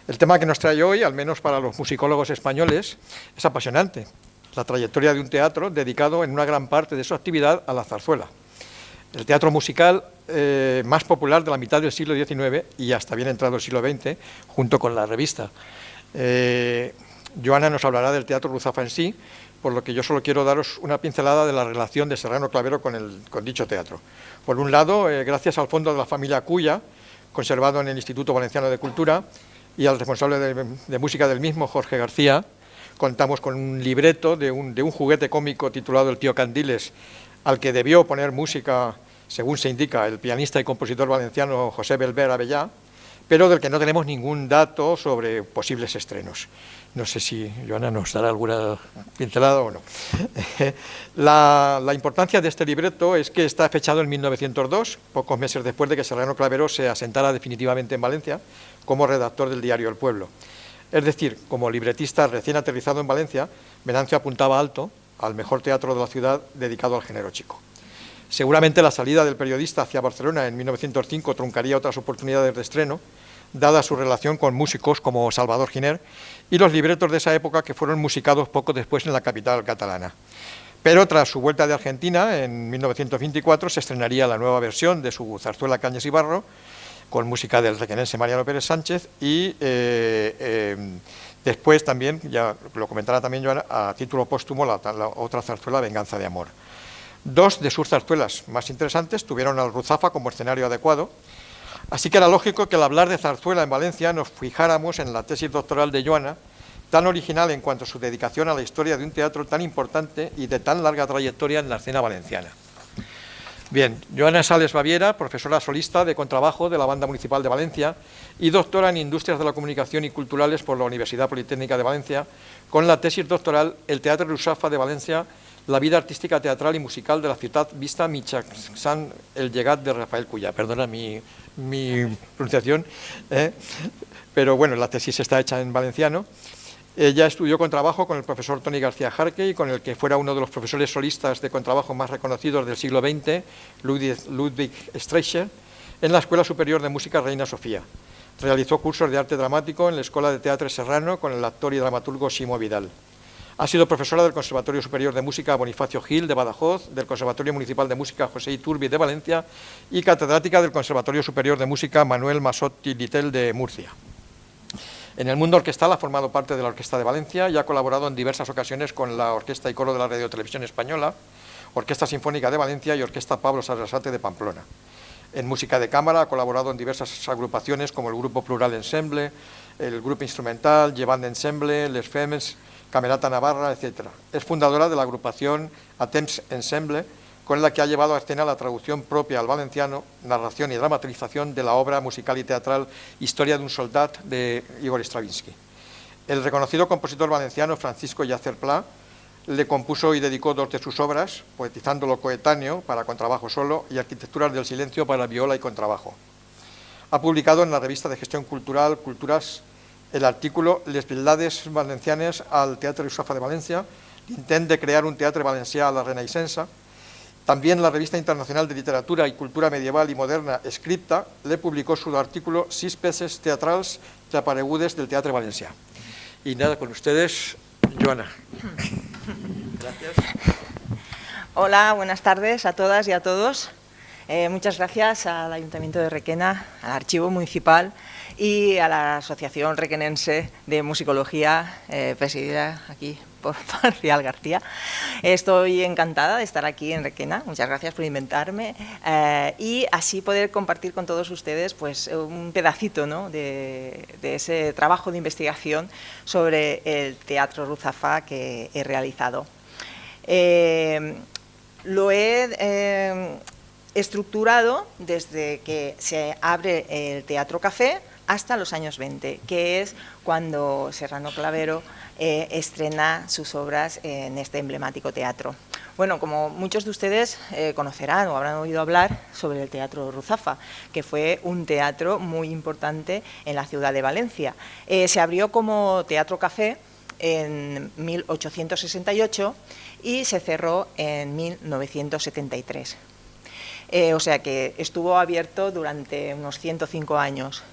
El tema que nos trae hoy, al menos para los musicólogos españoles, es apasionante. La trayectoria de un teatro dedicado en una gran parte de su actividad a la zarzuela. El teatro musical más popular de la mitad del siglo XIX y hasta bien entrado el siglo XX, junto con la revista. Joana nos hablará del teatro Ruzafa en sí, por lo que yo solo quiero daros una pincelada de la relación de Serrano Clavero con dicho teatro. Por un lado, gracias al fondo de la familia Cuya, conservado en el Instituto Valenciano de Cultura, y al responsable de música del mismo, Jorge García, contamos con un libreto de un juguete cómico titulado El tío Candiles, al que debió poner música, según se indica, el pianista y compositor valenciano José Belver Avellá, pero del que no tenemos ningún dato sobre posibles estrenos. No sé si Joana nos dará alguna pincelada o no. La importancia de este libreto es que está fechado en 1902, pocos meses después de que Serrano Clavero se asentara definitivamente en Valencia como redactor del diario El Pueblo. Es decir, como libretista recién aterrizado en Valencia, Venancio apuntaba alto al mejor teatro de la ciudad dedicado al género chico. Seguramente la salida del periodista hacia Barcelona en 1905 truncaría otras oportunidades de estreno, dada su relación con músicos como Salvador Giner y los libretos de esa época que fueron musicados poco después en la capital catalana. Pero tras su vuelta de Argentina, en 1924, se estrenaría la nueva versión de su zarzuela Cañas y Barro, con música del requenense Mariano Pérez Sánchez y después también, ya lo comentará también Joana, a título póstumo la otra zarzuela Venganza de Amor. Dos de sus zarzuelas más interesantes tuvieron al Ruzafa como escenario adecuado, así que era lógico que al hablar de zarzuela en Valencia nos fijáramos en la tesis doctoral de Joana, tan original en cuanto a su dedicación a la historia de un teatro tan importante y de tan larga trayectoria en la escena valenciana. Bien, Joana Sales Baviera, profesora solista de contrabajo de la Banda Municipal de Valencia y doctora en Industrias de la Comunicación y Culturales por la Universidad Politécnica de Valencia, con la tesis doctoral El Teatre Ruzafa de Valencia, la vida artística, teatral y musical de la ciudad vista mitjançant el llegat de Rafael Cullà. Perdona mi pronunciación, pero bueno, la tesis está hecha en valenciano. Ella estudió contrabajo con el profesor Toni García Jarque y con el que fuera uno de los profesores solistas de contrabajo más reconocidos del siglo XX, Ludwig Streicher, en la Escuela Superior de Música Reina Sofía. Realizó cursos de arte dramático en la Escuela de Teatre Serrano con el actor y dramaturgo Ximo Vidal. Ha sido profesora del Conservatorio Superior de Música Bonifacio Gil de Badajoz, del Conservatorio Municipal de Música José Iturbi de Valencia y catedrática del Conservatorio Superior de Música Manuel Masotti Litel de Murcia. En el mundo orquestal ha formado parte de la Orquesta de Valencia y ha colaborado en diversas ocasiones con la Orquesta y Coro de la Radio Televisión Española, Orquesta Sinfónica de Valencia y Orquesta Pablo Sarasate de Pamplona. En música de cámara ha colaborado en diversas agrupaciones como el Grupo Plural Ensemble, el Grupo Instrumental, Llevant Ensemble, Les Fems, Camerata Navarra, etc. Es fundadora de la agrupación Atemps Ensemble, con la que ha llevado a escena la traducción propia al valenciano, narración y dramatización de la obra musical y teatral Historia de un soldat de Igor Stravinsky. El reconocido compositor valenciano Francisco Llacer Pla le compuso y dedicó dos de sus obras, Poetizando lo coetáneo para contrabajo solo y Arquitecturas del silencio para viola y contrabajo. Ha publicado en la revista de gestión cultural Culturas el artículo Les Bellades valencianes al Teatre Ruzafa de Valencia, l'intent de crear un teatre valencià a la Renaixença. También la Revista Internacional de Literatura y Cultura Medieval y Moderna, Scripta, le publicó su artículo 6 peces teatrals desaparegudes del Teatre Valencià. Y nada, con ustedes, Joana. Gracias. Hola, buenas tardes a todas y a todos. Muchas gracias al Ayuntamiento de Requena, al Archivo Municipal y a la Asociación Requenense de Musicología, presidida aquí por Marcial García. Estoy encantada de estar aquí en Requena, muchas gracias por invitarme y así poder compartir con todos ustedes pues, un pedacito, ¿no?, de ese trabajo de investigación sobre el Teatro Ruzafa que he realizado. Lo he estructurado desde que se abre el Teatro Café hasta los años 20, que es cuando Serrano Clavero estrena sus obras en este emblemático teatro. Bueno, como muchos de ustedes conocerán o habrán oído hablar sobre el Teatro Ruzafa, que fue un teatro muy importante en la ciudad de Valencia. Se abrió como Teatro Café en 1868 y se cerró en 1973. O sea que estuvo abierto durante unos 105 años.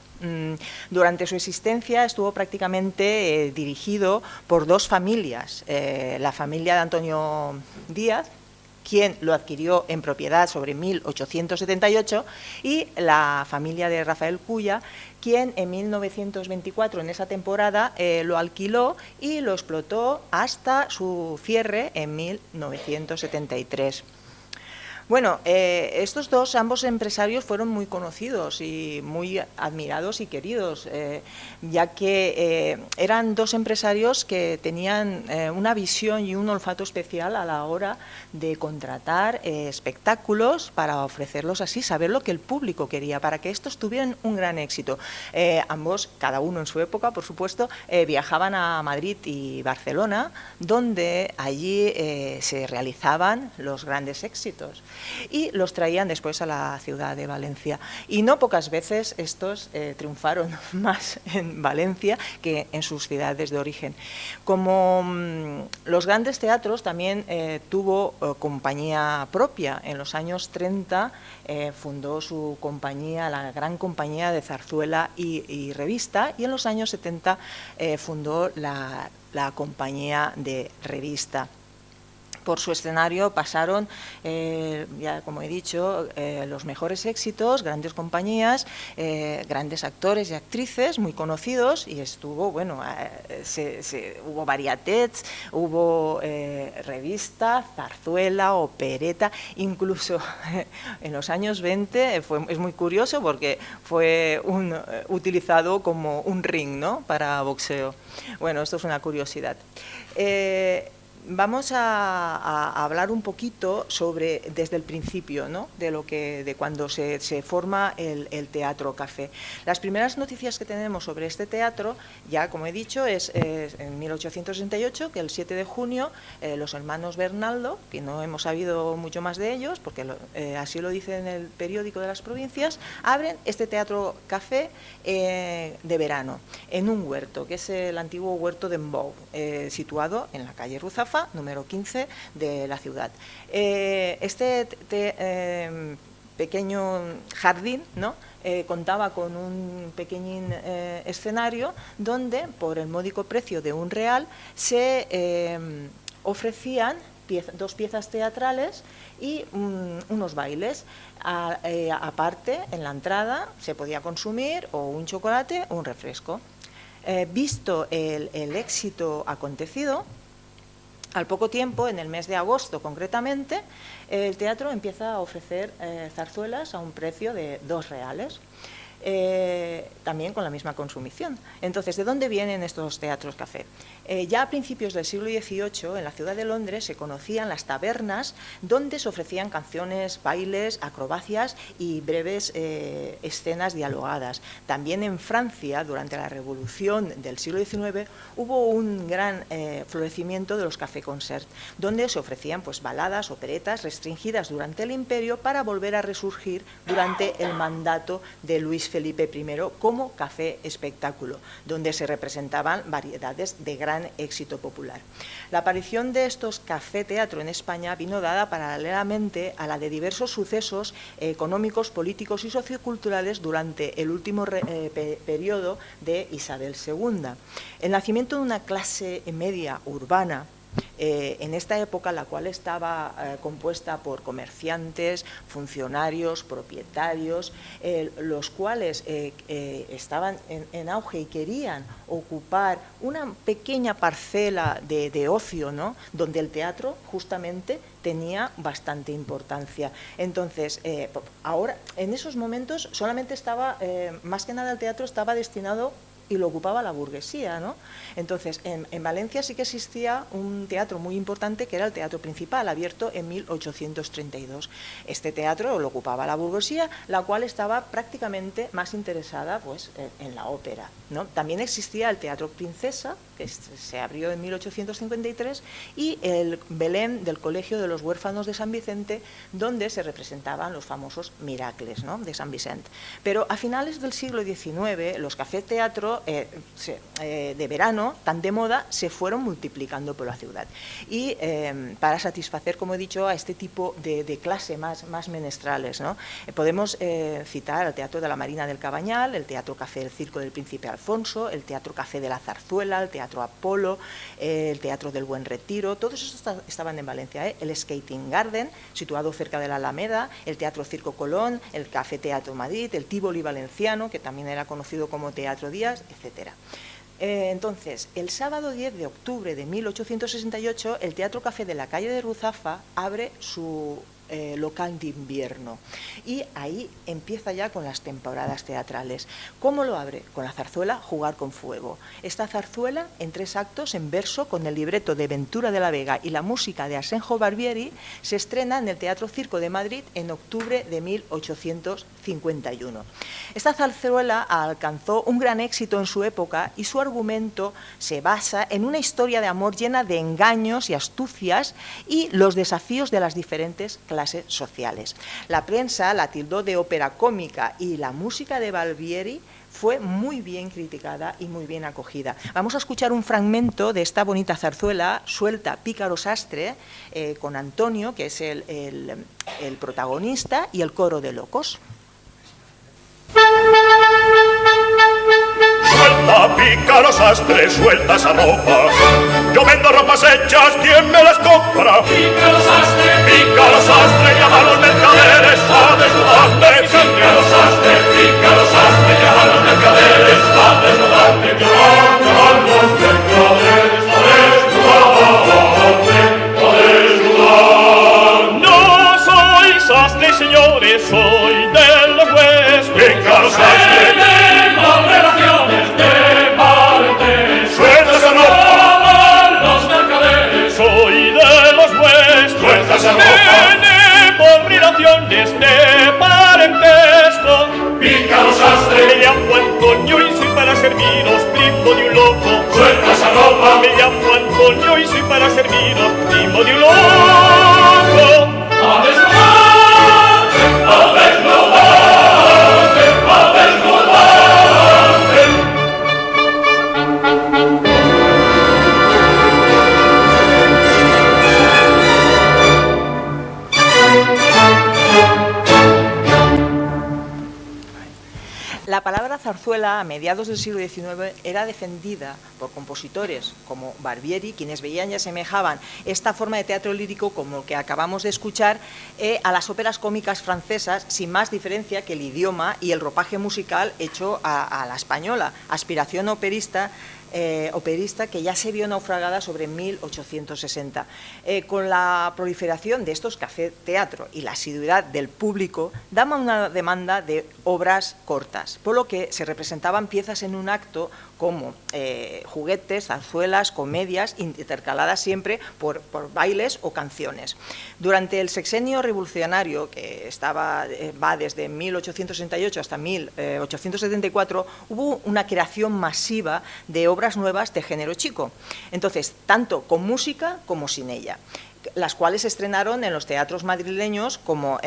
Durante su existencia estuvo prácticamente dirigido por dos familias, la familia de Antonio Díaz, quien lo adquirió en propiedad sobre 1878, y la familia de Rafael Culla, quien en 1924, en esa temporada, lo alquiló y lo explotó hasta su cierre en 1973. Bueno, estos dos, ambos empresarios, fueron muy conocidos y muy admirados y queridos, ya que eran dos empresarios que tenían una visión y un olfato especial a la hora de contratar espectáculos para ofrecerlos así, saber lo que el público quería, para que estos tuvieran un gran éxito. Ambos, cada uno en su época, por supuesto, viajaban a Madrid y Barcelona, donde allí se realizaban los grandes éxitos, y los traían después a la ciudad de Valencia. Y no pocas veces estos triunfaron más en Valencia que en sus ciudades de origen. Como los grandes teatros, también tuvo compañía propia. En los años 30 fundó su compañía, la Gran Compañía de Zarzuela y Revista, y en los años 70 fundó la Compañía de Revista. Por su escenario pasaron, ya como he dicho, los mejores éxitos, grandes compañías, grandes actores y actrices muy conocidos, y estuvo, bueno, hubo varietets, hubo revista, zarzuela, opereta, incluso en los años 20 es muy curioso porque fue utilizado como un ring, ¿no?, para boxeo. Bueno, esto es una curiosidad. Vamos a hablar un poquito sobre, desde el principio, ¿no?, de cuando se forma el Teatro Café. Las primeras noticias que tenemos sobre este teatro, ya como he dicho, es en 1868, que el 7 de junio los hermanos Bernaldo, que no hemos sabido mucho más de ellos, porque así lo dice en el periódico de las provincias, abren este Teatro Café de verano, en un huerto, que es el antiguo huerto de Embou, situado en la calle Ruzafa, número 15 de la ciudad. Este pequeño jardín, ¿no?, contaba con un pequeñín escenario donde, por el módico precio de £1, se ofrecían dos piezas teatrales y unos bailes. Aparte, en la entrada se podía consumir o un chocolate o un refresco. Visto el éxito acontecido, al poco tiempo, en el mes de agosto concretamente, el teatro empieza a ofrecer zarzuelas a un precio de £2, también con la misma consumición. Entonces, ¿de dónde vienen estos teatros café? Ya a principios del siglo XVIII, en la ciudad de Londres, se conocían las tabernas donde se ofrecían canciones, bailes, acrobacias y breves escenas dialogadas. También en Francia, durante la Revolución del siglo XIX, hubo un gran florecimiento de los café-concert, donde se ofrecían, pues, baladas, operetas restringidas durante el Imperio para volver a resurgir durante el mandato de Luis Felipe I como café espectáculo, donde se representaban variedades de gran éxito popular. La aparición de estos café teatro en España vino dada paralelamente a la de diversos sucesos económicos, políticos y socioculturales durante el último periodo de Isabel II. El nacimiento de una clase media urbana en esta época, la cual estaba compuesta por comerciantes, funcionarios, propietarios, los cuales estaban en auge y querían ocupar una pequeña parcela de ocio, ¿no?, donde el teatro justamente tenía bastante importancia. Entonces, ahora, en esos momentos, solamente estaba, más que nada el teatro estaba destinado y lo ocupaba la burguesía, ¿no? Entonces, en Valencia sí que existía un teatro muy importante, que era el Teatro Principal, abierto en 1832. Este teatro lo ocupaba la burguesía, la cual estaba prácticamente más interesada, pues, en la ópera, ¿no? También existía el Teatro Princesa, que se abrió en 1853, y el Belén del Colegio de los Huérfanos de San Vicente, donde se representaban los famosos miracles, ¿no?, de San Vicente. Pero a finales del siglo XIX, los café teatro teatro de verano, tan de moda, se fueron multiplicando por la ciudad. Y para satisfacer, como he dicho, a este tipo de clase más menestrales, ¿no? Podemos citar el Teatro de la Marina del Cabañal, el Teatro Café del Circo del Príncipe Alfonso, el Teatro Café de la Zarzuela, el Teatro Apolo, el Teatro del Buen Retiro, todos esos estaban en Valencia, el Skating Garden, situado cerca de la Alameda, el Teatro Circo Colón, el Café Teatro Madrid, el Tívoli Valenciano, que también era conocido como Teatro Díaz, etc. Entonces, el sábado 10 de octubre de 1868, el Teatro Café de la calle de Ruzafa abre su local de invierno, y ahí empieza ya con las temporadas teatrales. ¿Cómo lo abre? Con la zarzuela Jugar con Fuego. Esta zarzuela, en 3 actos, en verso, con el libreto de Ventura de la Vega y la música de Asenjo Barbieri, se estrena en el Teatro Circo de Madrid en octubre de 1851. Esta zarzuela alcanzó un gran éxito en su época, y su argumento se basa en una historia de amor llena de engaños y astucias y los desafíos de las diferentes clases sociales. La prensa la tildó de ópera cómica, y la música de Barbieri fue muy bien criticada y muy bien acogida. Vamos a escuchar un fragmento de esta bonita zarzuela, Suelta, pícaro sastre, con Antonio, que es el protagonista, y el coro de locos. Suelta, pícaro sastre, suelta esa ropa. Yo vendo ropas hechas, ¿quién me las compra? Pícaro sastre, llama a los mercaderes a desnudarte. Pícaro sastre, llama a los mercaderes a desnudarte. Llama a los mercaderes a desnudarte, a desnudar. No soy sastre, señores, soy de los huestes. Pícaro sastre, tenemos relaciones de parentesco. Pícaro sastre, me llamo Antonio y soy para serviros primo de un loco. Suelta esa ropa, me llamo Antonio y soy para serviros primo de un loco. A desnudarte, a desnudarte, a desnudarte. La palabra zarzuela a mediados del siglo XIX era defendida por compositores como Barbieri, quienes veían y asemejaban esta forma de teatro lírico, como el que acabamos de escuchar, a las óperas cómicas francesas, sin más diferencia que el idioma y el ropaje musical hecho a la española, aspiración operista que ya se vio naufragada sobre 1860. Con la proliferación de estos café teatro y la asiduidad del público, daba una demanda de obras cortas, por lo que se representaban piezas en un acto como juguetes, zarzuelas, comedias, intercaladas siempre por bailes o canciones. Durante el sexenio revolucionario, que va desde 1868 hasta 1874, hubo una creación masiva de obras nuevas de género chico, entonces tanto con música como sin ella, las cuales se estrenaron en los teatros madrileños como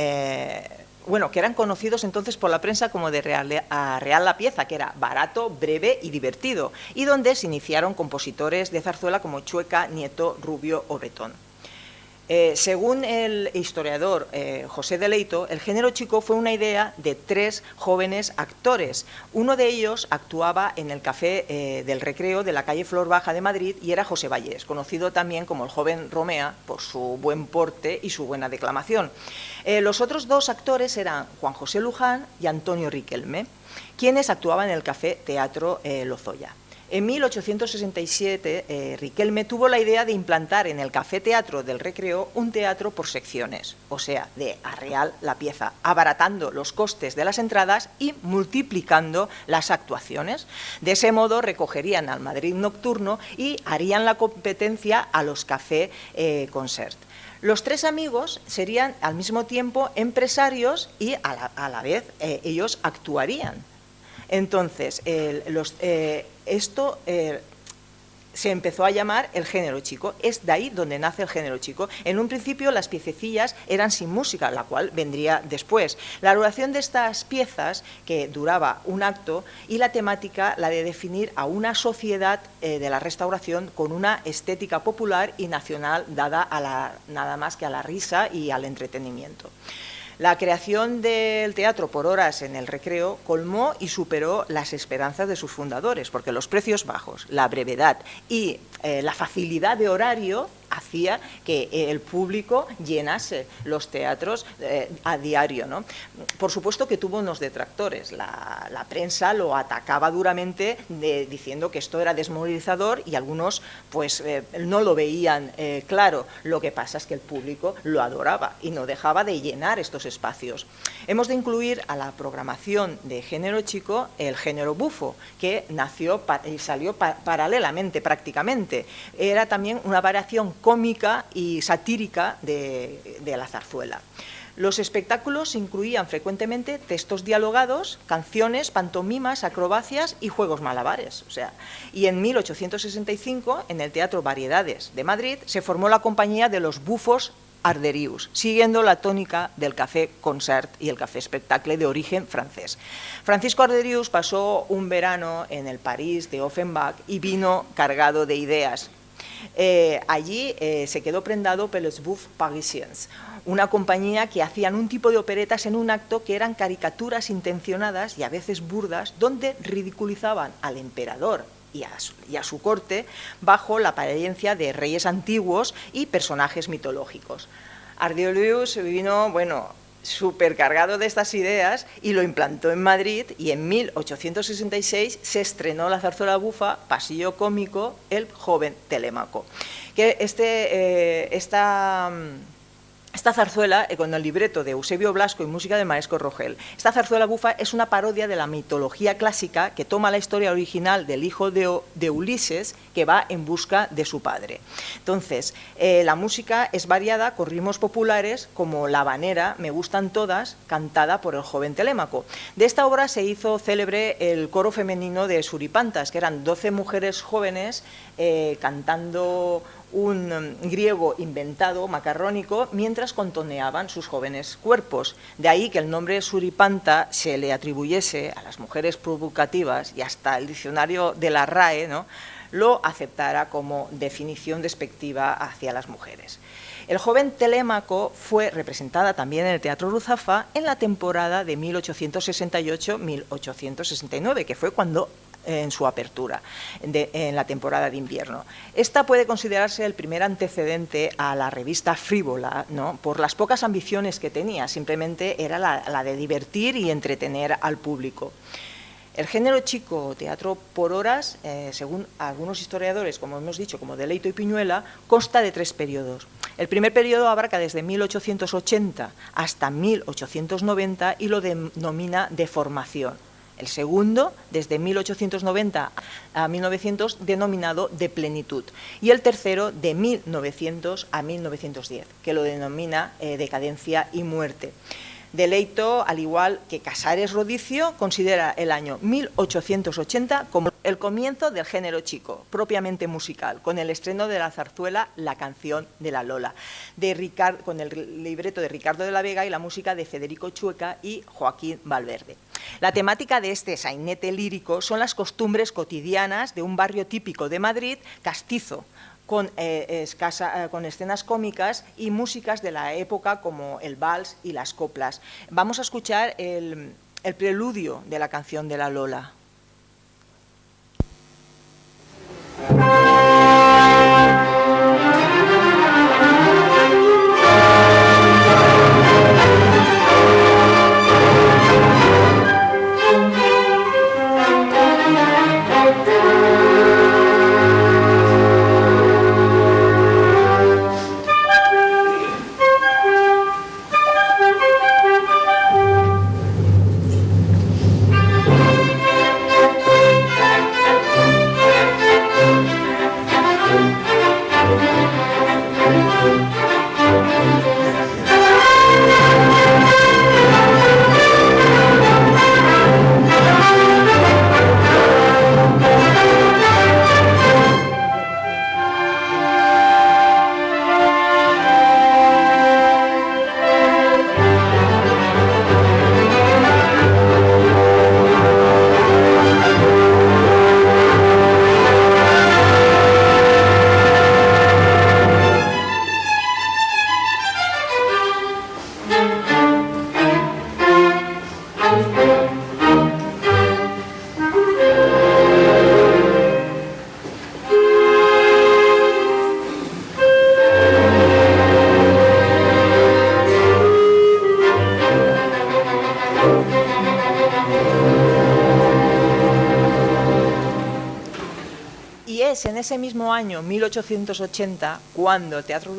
que eran conocidos entonces por la prensa como de Real la Pieza, que era barato, breve y divertido, y donde se iniciaron compositores de zarzuela como Chueca, Nieto, Rubio o Bretón. Según el historiador José de Leito, el género chico fue una idea de 3 jóvenes actores. Uno de ellos actuaba en el Café del Recreo de la calle Flor Baja de Madrid, y era José Vallés, conocido también como el joven Romea por su buen porte y su buena declamación. Los otros 2 actores eran Juan José Luján y Antonio Riquelme, quienes actuaban en el Café Teatro Lozoya. En 1867, Riquelme tuvo la idea de implantar en el Café Teatro del Recreo un teatro por secciones, o sea, de a real la pieza, abaratando los costes de las entradas y multiplicando las actuaciones. De ese modo recogerían al Madrid nocturno y harían la competencia a los Café Concert. Los 3 amigos serían al mismo tiempo empresarios y a la vez ellos actuarían. Entonces, esto se empezó a llamar el género chico. Es de ahí donde nace el género chico. En un principio las piececillas eran sin música, la cual vendría después. La duración de estas piezas, que duraba un acto, y la temática, la de definir a una sociedad de la Restauración con una estética popular y nacional dada a nada más que a la risa y al entretenimiento. La creación del teatro por horas en el recreo colmó y superó las esperanzas de sus fundadores, porque los precios bajos, la brevedad y la facilidad de horario hacía que el público llenase los teatros a diario, ¿no? Por supuesto que tuvo unos detractores. La prensa lo atacaba duramente diciendo que esto era desmoralizador, y algunos pues no lo veían claro. Lo que pasa es que el público lo adoraba y no dejaba de llenar estos espacios. Hemos de incluir a la programación de género chico el género bufo, que nació y salió paralelamente prácticamente. Era también una variación cómica y satírica de la zarzuela. Los espectáculos incluían frecuentemente textos dialogados, canciones, pantomimas, acrobacias y juegos malabares. Y en 1865, en el Teatro Variedades de Madrid, se formó la compañía de los bufos Arderius, siguiendo la tónica del café concert y el café spectacle de origen francés. Francisco Arderius pasó un verano en el París de Offenbach y vino cargado de ideas. Allí se quedó prendado por los Buffs Parisiens, una compañía que hacían un tipo de operetas en un acto que eran caricaturas intencionadas y a veces burdas, donde ridiculizaban al emperador y a su corte bajo la apariencia de reyes antiguos y personajes mitológicos. Arderius vino, súper cargado de estas ideas y lo implantó en Madrid, y en 1866 se estrenó la zarzuela bufa, Pasillo Cómico, El joven Telémaco. Que esta zarzuela, con el libreto de Eusebio Blasco y música de Maresco Rogel. Esta zarzuela bufa es una parodia de la mitología clásica que toma la historia original del hijo de Ulises, que va en busca de su padre. Entonces, la música es variada con ritmos populares como la habanera, Me gustan todas, cantada por el joven Telémaco. De esta obra se hizo célebre el coro femenino de Suripantas, que eran 12 mujeres jóvenes cantando un griego inventado, macarrónico, mientras contoneaban sus jóvenes cuerpos. De ahí que el nombre Suripanta se le atribuyese a las mujeres provocativas, y hasta el diccionario de la RAE, ¿no?, lo aceptara como definición despectiva hacia las mujeres. El joven Telémaco fue representada también en el Teatro Ruzafa en la temporada de 1868-1869, que fue cuando en su apertura, en la temporada de invierno. Esta puede considerarse el primer antecedente a la revista frívola, ¿no?, por las pocas ambiciones que tenía, simplemente era la de divertir y entretener al público. El género chico, teatro por horas, según algunos historiadores, como hemos dicho, como Deleito y Piñuela, consta de 3 periodos. El primer periodo abarca desde 1880 hasta 1890 y lo denomina de formación. El segundo, desde 1890 a 1900, denominado de plenitud. Y el tercero, de 1900 a 1910, que lo denomina decadencia y muerte. Deleito, al igual que Casares Rodicio, considera el año 1880 como el comienzo del género chico, propiamente musical, con el estreno de la zarzuela La canción de la Lola, con el libreto de Ricardo de la Vega y la música de Federico Chueca y Joaquín Valverde. La temática de este sainete lírico son las costumbres cotidianas de un barrio típico de Madrid, castizo, con escenas cómicas y músicas de la época como el vals y las coplas. Vamos a escuchar el preludio de la canción de la Lola. en ese mismo año, 1880, cuando el Teatro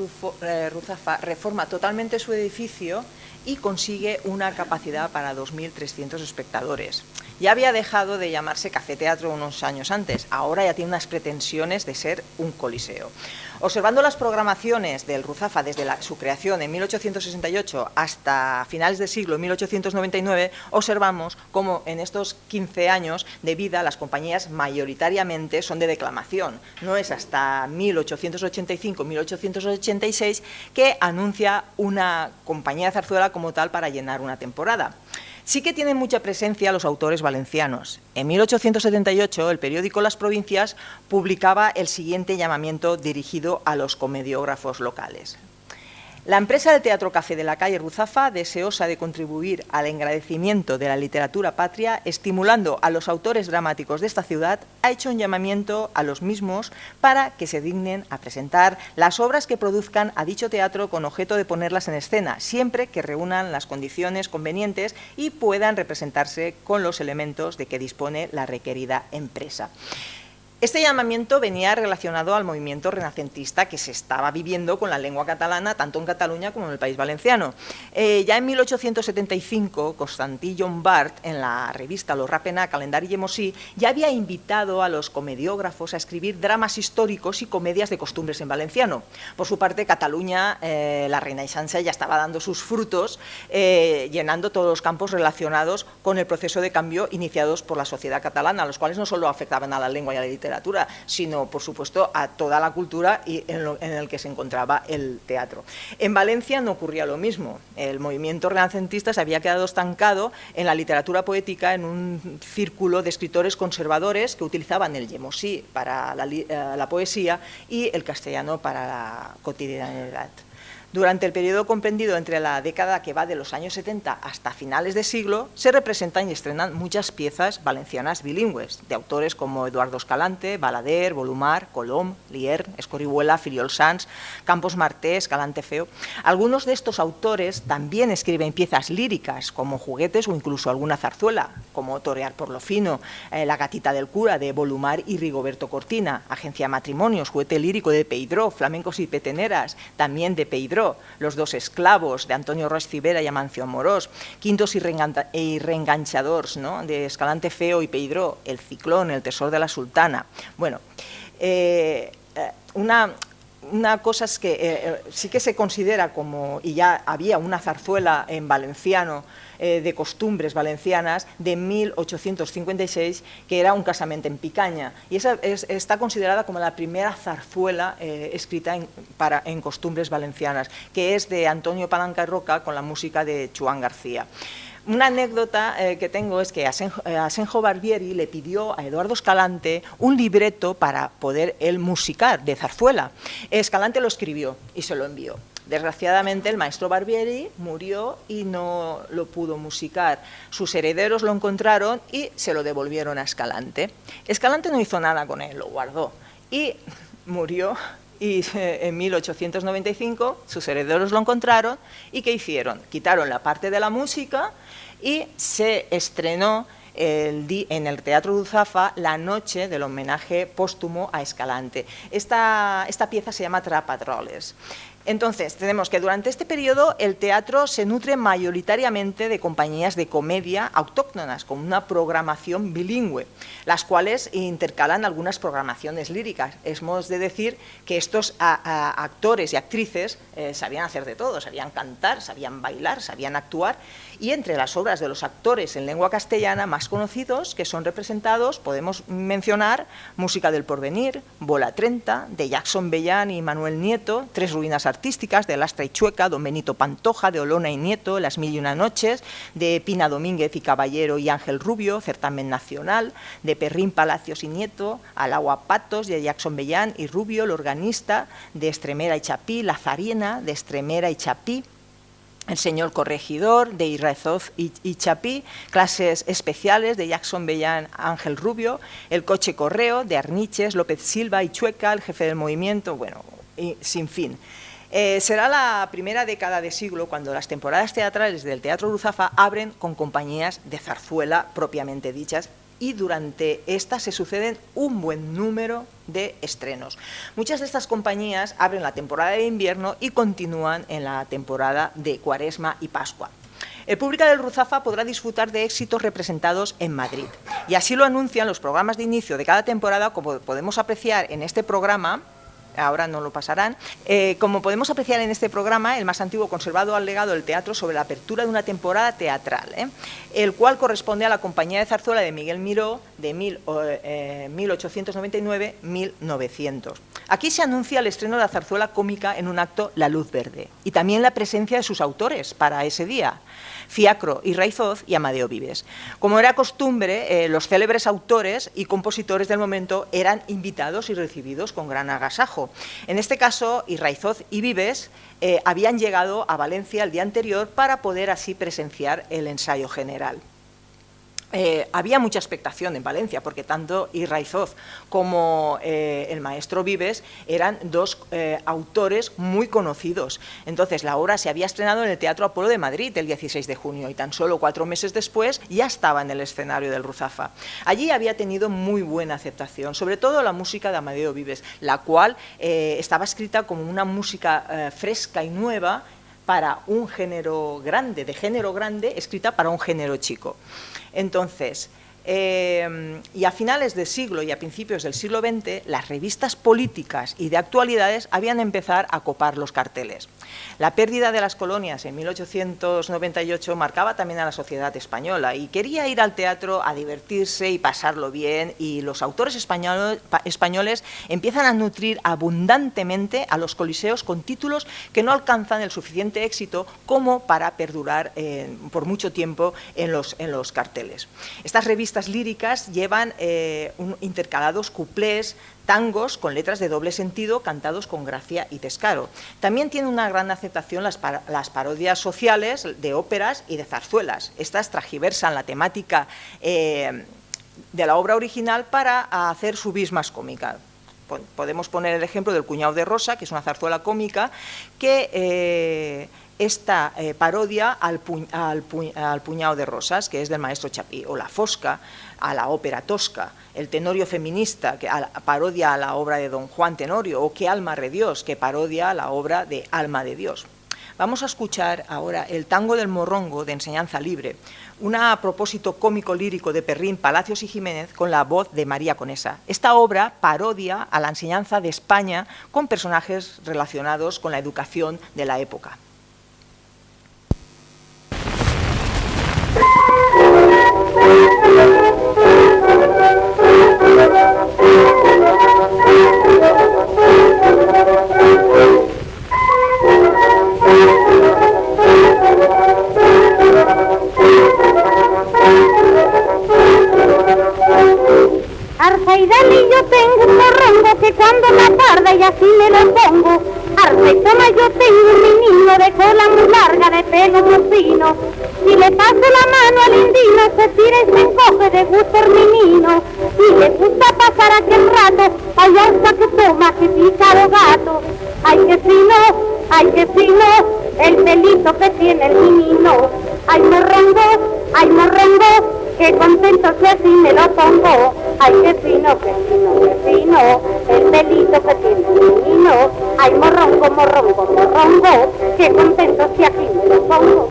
Ruzafa reforma totalmente su edificio y consigue una capacidad para 2.300 espectadores. Ya había dejado de llamarse Café Teatro unos años antes, ahora ya tiene unas pretensiones de ser un coliseo. Observando las programaciones del Ruzafa desde su creación en 1868 hasta finales del siglo, 1899, observamos cómo en estos 15 años de vida las compañías mayoritariamente son de declamación. No es hasta 1885-1886 que anuncia una compañía de zarzuela como tal para llenar una temporada. Sí que tienen mucha presencia los autores valencianos. En 1878 el periódico Las Provincias publicaba el siguiente llamamiento dirigido a los comediógrafos locales. La empresa del Teatro Café de la calle Ruzafa, deseosa de contribuir al engrandecimiento de la literatura patria, estimulando a los autores dramáticos de esta ciudad, ha hecho un llamamiento a los mismos para que se dignen a presentar las obras que produzcan a dicho teatro con objeto de ponerlas en escena, siempre que reúnan las condiciones convenientes y puedan representarse con los elementos de que dispone la requerida empresa. Este llamamiento venía relacionado al movimiento renacentista que se estaba viviendo con la lengua catalana, tanto en Cataluña como en el País Valenciano. Ya en 1875, Constantí Llombart, en la revista Lo Rapena, Calendari Llemosí, ya había invitado a los comediógrafos a escribir dramas históricos y comedias de costumbres en valenciano. Por su parte, Cataluña, la Renaixença, ya estaba dando sus frutos, llenando todos los campos relacionados con el proceso de cambio iniciados por la sociedad catalana, los cuales no solo afectaban a la lengua y a la literatura, sino, por supuesto, a toda la cultura y en el que se encontraba el teatro. En Valencia no ocurría lo mismo. El movimiento renacentista se había quedado estancado en la literatura poética, en un círculo de escritores conservadores que utilizaban el llemosí para la poesía y el castellano para la cotidianidad. Durante el periodo comprendido entre la década que va de los años 70 hasta finales de siglo, se representan y estrenan muchas piezas valencianas bilingües, de autores como Eduardo Escalante, Balader, Volumar, Colom, Lier, Escorihuela, Firiol Sans, Campos Marté, Escalante Feo. Algunos de estos autores también escriben piezas líricas, como Juguetes o incluso alguna zarzuela, como Torear por lo fino, La gatita del cura, de Volumar y Rigoberto Cortina, Agencia de matrimonios, Juguete lírico, de Peidró, Flamencos y peteneras, también de Peidró, Los dos esclavos, de Antonio Roig Civera y Amancio Amorós, Quintos y reenganchadors, ¿no?, de Escalante Feo y Peidró, El ciclón, El tesoro de la sultana. Bueno, una cosa es que sí que se considera como, y ya había una zarzuela en valenciano de costumbres valencianas de 1856, que era Un casamiento en Picaña, y esa está considerada como la primera zarzuela escrita en costumbres valencianas, que es de Antonio Palanca y Roca con la música de Joan García. Una anécdota que tengo es que Asenjo Barbieri le pidió a Eduardo Escalante un libreto para poder él musicar de zarzuela. Escalante lo escribió y se lo envió. Desgraciadamente el maestro Barbieri murió y no lo pudo musicar. Sus herederos lo encontraron y se lo devolvieron a Escalante. Escalante no hizo nada con él, lo guardó y murió. Y en 1895 sus herederos lo encontraron y ¿qué hicieron? Quitaron la parte de la música y se estrenó en el Teatro Ruzafa la noche del homenaje póstumo a Escalante. Esta pieza se llama Trapatroles. Entonces, tenemos que durante este periodo el teatro se nutre mayoritariamente de compañías de comedia autóctonas, con una programación bilingüe, las cuales intercalan algunas programaciones líricas. Hemos de decir que estos actores y actrices sabían hacer de todo, sabían cantar, sabían bailar, sabían actuar, y entre las obras de los actores en lengua castellana más conocidos que son representados podemos mencionar Música del porvenir, Bola 30, de Jackson Bellán y Manuel Nieto, Tres ruinas artísticas, de Lastra y Chueca, Don Benito Pantoja, de Olona y Nieto, Las mil y una noches, de Pina Domínguez y Caballero y Ángel Rubio, Certamen nacional, de Perrín Palacios y Nieto, Al agua patos, de Jackson Bellán y Rubio, el organista, de Estremera y Chapí, La Zariena, de Estremera y Chapí, El señor corregidor, de Irrazoz y Chapí, Clases especiales, de Jackson Bellán, Ángel Rubio, El coche correo, de Arniches, López Silva y Chueca, el jefe del movimiento, bueno, y sin fin. Será la primera década de siglo cuando las temporadas teatrales del Teatro Ruzafa abren con compañías de zarzuela propiamente dichas, y durante esta se suceden un buen número de estrenos. Muchas de estas compañías abren la temporada de invierno y continúan en la temporada de Cuaresma y Pascua. El público del Ruzafa podrá disfrutar de éxitos representados en Madrid, y así lo anuncian los programas de inicio de cada temporada, como podemos apreciar en este programa. Ahora no lo pasarán. Como podemos apreciar en este programa, el más antiguo conservado al legado del teatro sobre la apertura de una temporada teatral, el cual corresponde a la compañía de zarzuela de Miguel Miró de 1899-1900. Aquí se anuncia el estreno de la zarzuela cómica en un acto La Luz Verde, y también la presencia de sus autores para ese día, Fiacro y Raizoz y Amadeo Vives. Como era costumbre, los célebres autores y compositores del momento eran invitados y recibidos con gran agasajo. En este caso, Raizoz y Vives habían llegado a Valencia el día anterior para poder así presenciar el ensayo general. Había mucha expectación en Valencia, porque tanto Raizoz como el maestro Vives eran dos autores muy conocidos. Entonces, la obra se había estrenado en el Teatro Apolo de Madrid el 16 de junio y tan solo 4 meses después ya estaba en el escenario del Ruzafa. Allí había tenido muy buena aceptación, sobre todo la música de Amadeo Vives, la cual estaba escrita como una música fresca y nueva para un género grande, escrita para un género chico. Entonces, y a finales del siglo y a principios del siglo XX, las revistas políticas y de actualidades habían empezado a copar los carteles. La pérdida de las colonias en 1898 marcaba también a la sociedad española y quería ir al teatro a divertirse y pasarlo bien, y los autores españoles empiezan a nutrir abundantemente a los coliseos con títulos que no alcanzan el suficiente éxito como para perdurar por mucho tiempo en los carteles. Estas revistas líricas llevan intercalados cuplés, tangos con letras de doble sentido cantados con gracia y descaro. También tiene una gran aceptación las parodias sociales de óperas y de zarzuelas. Estas transgiversan la temática de la obra original para hacer su vis más cómica. Podemos poner el ejemplo del Cuñado de Rosa, que es una zarzuela cómica que esta parodia al Puñado de Rosas, que es del maestro Chapí, o La Fosca, a la ópera tosca, el Tenorio feminista, que parodia a la obra de Don Juan Tenorio, o Que Alma de Dios, que parodia a la obra de Alma de Dios. Vamos a escuchar ahora el Tango del Morrongo, de Enseñanza Libre, un propósito cómico lírico de Perrín, Palacios y Jiménez, con la voz de María Conesa. Esta obra parodia a la enseñanza de España con personajes relacionados con la educación de la época. Arceidalillo tengo un morrongo que cuando la tarde y así me lo pongo. Arceitona yo tengo mi niño de cola muy larga, de pelo muy fino. Si le paso la mano al indino, se tira y se encoge de gusto el menino. Y le gusta pasar aquel rato, ay hasta que toma, que pícaro gato. Ay que fino, el pelito que tiene el menino. Ay morrongo, qué contento que así me lo pongo. Ay, qué fino, el pelito que tiene el menino. Ay, morrongo, qué contento que así me lo pongo.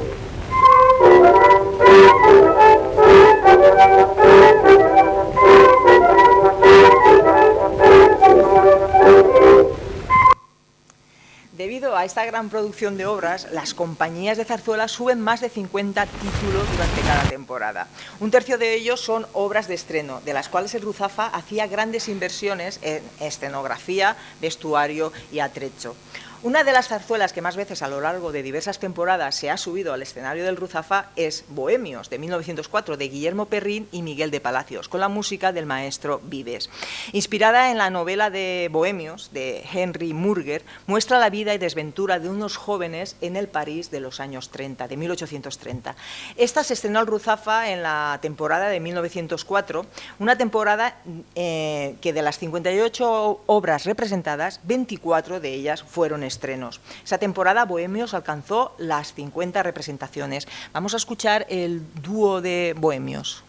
Debido a esta gran producción de obras, las compañías de zarzuela suben más de 50 títulos durante cada temporada. Un tercio de ellos son obras de estreno, de las cuales el Ruzafa hacía grandes inversiones en escenografía, vestuario y atrecho. Una de las zarzuelas que más veces a lo largo de diversas temporadas se ha subido al escenario del Ruzafa es Bohemios, de 1904, de Guillermo Perrín y Miguel de Palacios, con la música del maestro Vives. Inspirada en la novela de Bohemios, de Henry Murger, muestra la vida y desventura de unos jóvenes en el París de los años 30, de 1830. Esta se estrenó al Ruzafa en la temporada de 1904, una temporada que de las 58 obras representadas, 24 de ellas fueron estrenos. Esa temporada Bohemios alcanzó las 50 representaciones. Vamos a escuchar el dúo de Bohemios.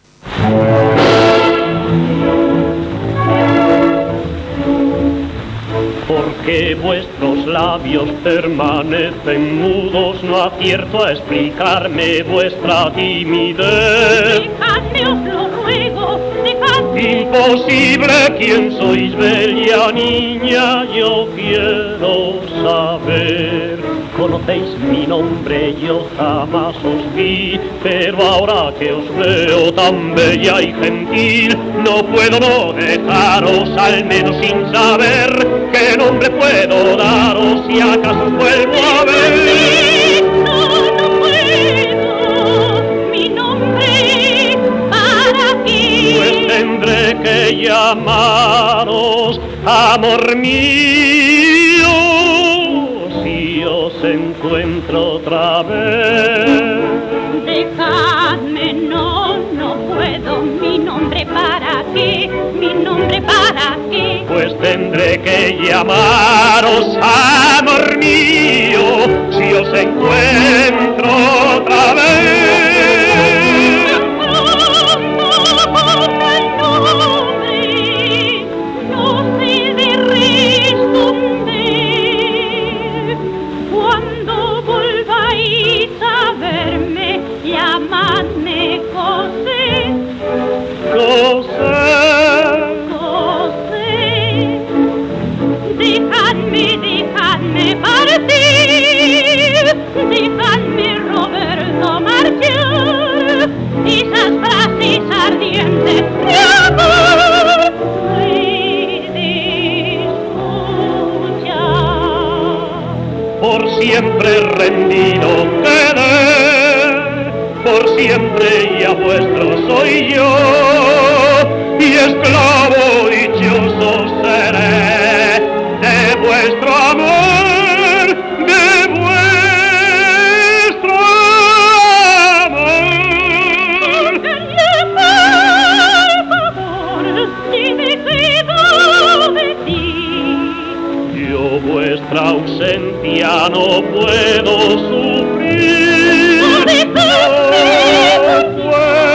Porque vuestros labios permanecen mudos, no acierto a explicarme vuestra timidez. Dejadme, os lo ruego, dejadme. Imposible, ¿quién sois, bella niña? Yo quiero saber. Conocéis mi nombre, yo jamás os vi, pero ahora que os veo tan bella y gentil, no puedo no dejaros, al menos sin saber qué nombre puedo daros, si acaso os vuelvo a ver. No puedo, mi nombre, ¿para qué? Pues tendré que llamaros, amor mío, si os encuentro otra vez. Dejadme, no puedo, mi nombre, ¿para qué? Mi nombre, ¿para qué? Pues tendré que llamaros, amor mío, si os encuentro otra vez. No sé de responder. Cuando volváis a verme, llamadme José. José. Dejadme partir, dejadme Roberto marchar, esas frases ardientes de amor puede escuchar. Por siempre rendido quedé, por siempre ya vuestro soy yo, y esclavo dichoso seré de vuestro amor, de vuestro amor. Por favor, si me quedo de ti, Yo vuestra ausencia no puedo sufrir, no puedo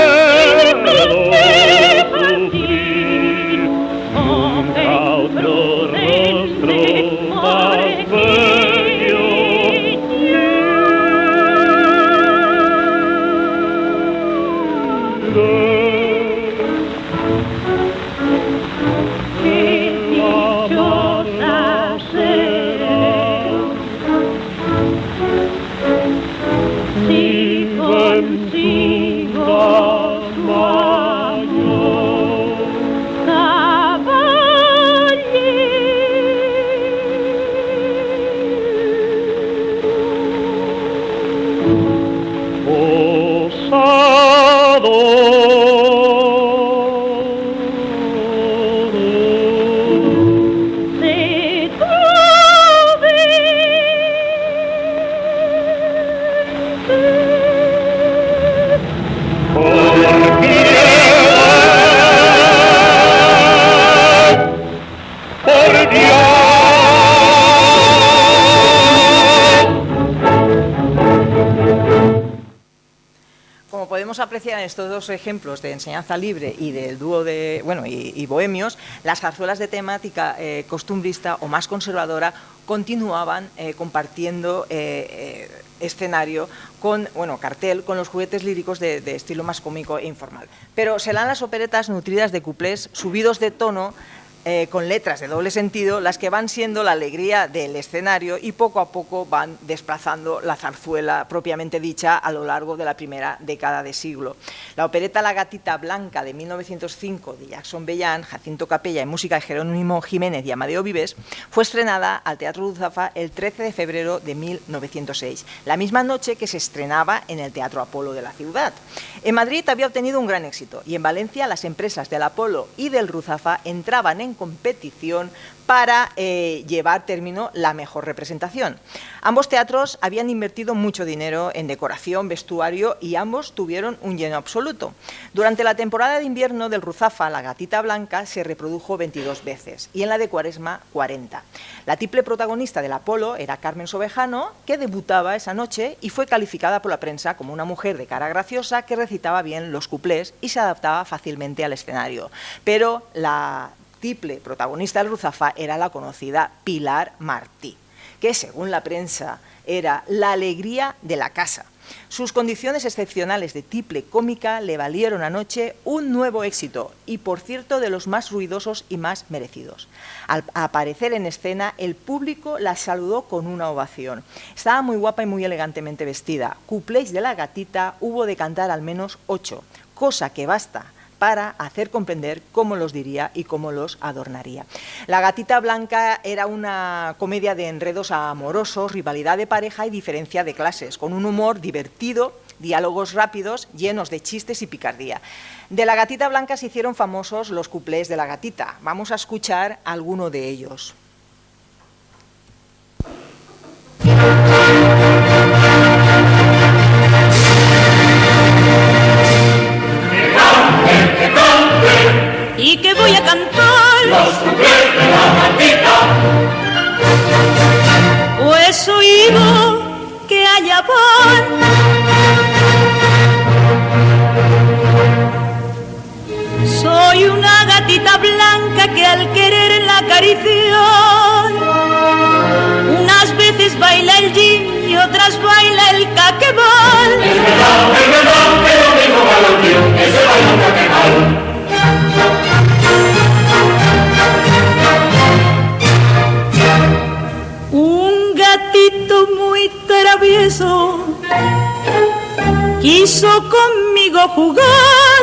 sufrir nunca otro rostro más bello. qué dichosa seré si consigo mayor se Por Dios. Como podemos apreciar en estos dos ejemplos de enseñanza libre y del dúo de, y bohemios, las zarzuelas de temática costumbrista o más conservadora continuaban compartiendo escenario con, cartel, con los juguetes líricos de estilo más cómico e informal. Pero serán las operetas nutridas de cuplés subidos de tono, con letras de doble sentido, las que van siendo la alegría del escenario y poco a poco van desplazando la zarzuela propiamente dicha a lo largo de la primera década de siglo. La opereta La gatita blanca de 1905 de Jackson Bellán, Jacinto Capella y música de Jerónimo Jiménez y Amadeo Vives fue estrenada al Teatro Ruzafa el 13 de febrero de 1906, la misma noche que se estrenaba en el Teatro Apolo de la ciudad. En Madrid había obtenido un gran éxito y en Valencia las empresas del Apolo y del Ruzafa entraban en en competición para llevar término la mejor representación. Ambos teatros habían invertido mucho dinero en decoración, vestuario y ambos tuvieron un lleno absoluto. Durante la temporada de invierno del Ruzafa, La Gatita Blanca se reprodujo 22 veces y en la de Cuaresma 40. La tiple protagonista del Apolo era Carmen Sobejano, que debutaba esa noche y fue calificada por la prensa como una mujer de cara graciosa que recitaba bien los cuplés y se adaptaba fácilmente al escenario. Pero la tiple protagonista del Ruzafa era la conocida Pilar Martí, que según la prensa era la alegría de la casa. Sus condiciones excepcionales de tiple cómica le valieron anoche un nuevo éxito y, por cierto, de los más ruidosos y más merecidos. Al aparecer en escena, el público la saludó con una ovación. Estaba muy guapa y muy elegantemente vestida. Cuplés de la gatita hubo de cantar al menos 8, cosa que basta para hacer comprender cómo los diría y cómo los adornaría. La Gatita Blanca era una comedia de enredos amorosos, rivalidad de pareja y diferencia de clases, con un humor divertido, diálogos rápidos, llenos de chistes y picardía. De La Gatita Blanca se hicieron famosos los cuplés de la gatita. Vamos a escuchar alguno de ellos. Y que voy a cantar los cuplés de la gatita, pues oído que allá van. Soy una gatita blanca que al quererla acariciar, unas veces baila el yin y otras baila el caquebal. es verdad, que lo mismo baila un tío, que se baila un caquebal. Un gatito muy travieso quiso conmigo jugar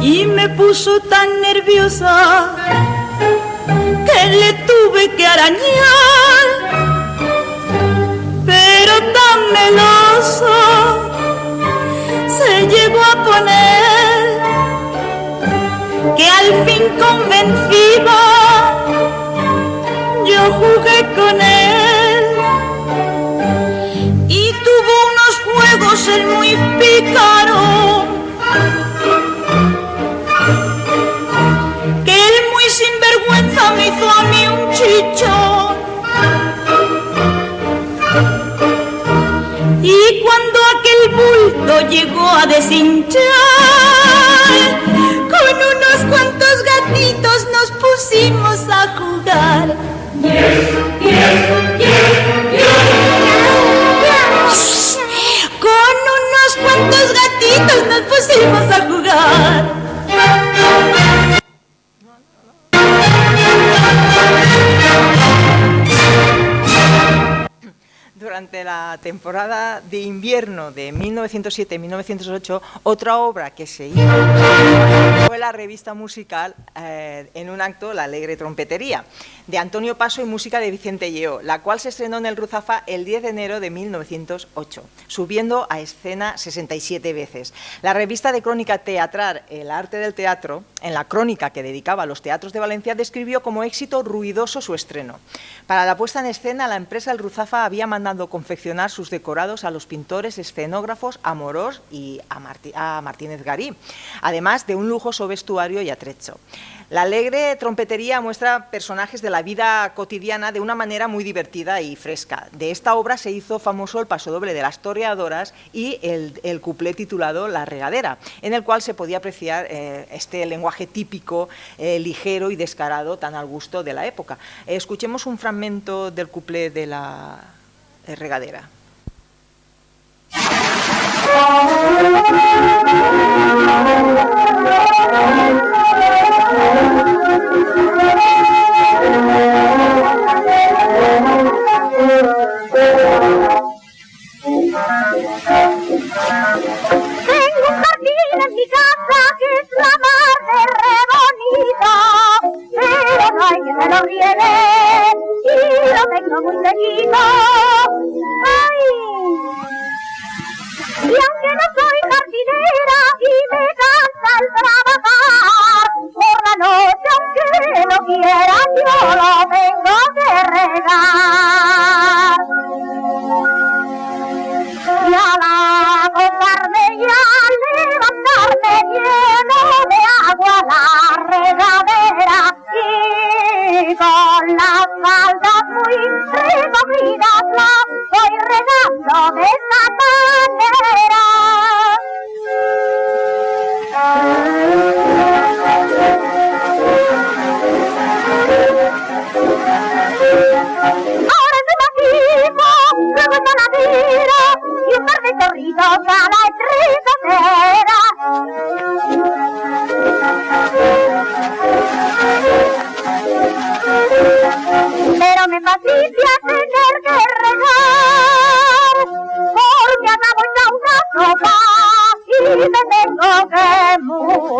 y me puso tan nerviosa que le tuve que arañar, pero tan meloso se llegó a poner que al fin convencida yo jugué con él y tuvo unos juegos él muy pícaro, que él muy sinvergüenza me hizo a mí un chichón. Y cuando aquel bulto llegó a deshinchar, con unos cuantos gatitos nos pusimos a jugar. Con unos cuantos gatitos nos pusimos a jugar. Durante la temporada de invierno de 1907-1908, otra obra que se hizo fue la revista musical en un acto, La Alegre Trompetería, de Antonio Paso y música de Vicente Lleó, la cual se estrenó en el Ruzafa el 10 de enero de 1908, subiendo a escena 67 veces. La revista de crónica teatral El Arte del Teatro, en la crónica que dedicaba a los teatros de Valencia, describió como éxito ruidoso su estreno. Para la puesta en escena, la empresa El Ruzafa había mandado confeccionar sus decorados a los pintores escenógrafos Amorós y a Martínez Garí, además de un lujoso vestuario y atrecho. La Alegre Trompetería muestra personajes de la vida cotidiana de una manera muy divertida y fresca. De esta obra se hizo famoso el pasodoble de las toreadoras y el cuplé titulado La Regadera, en el cual se podía apreciar este lenguaje típico, ligero y descarado, tan al gusto de la época. Escuchemos un fragmento del cuplé de La Regadera. Tengo un jardín en mi casa que es la mar de re bonita, pero no hay quien me lo riegue y lo tengo muy sequito. ¡Ay! Y aunque no soy jardinera,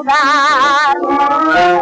rodar.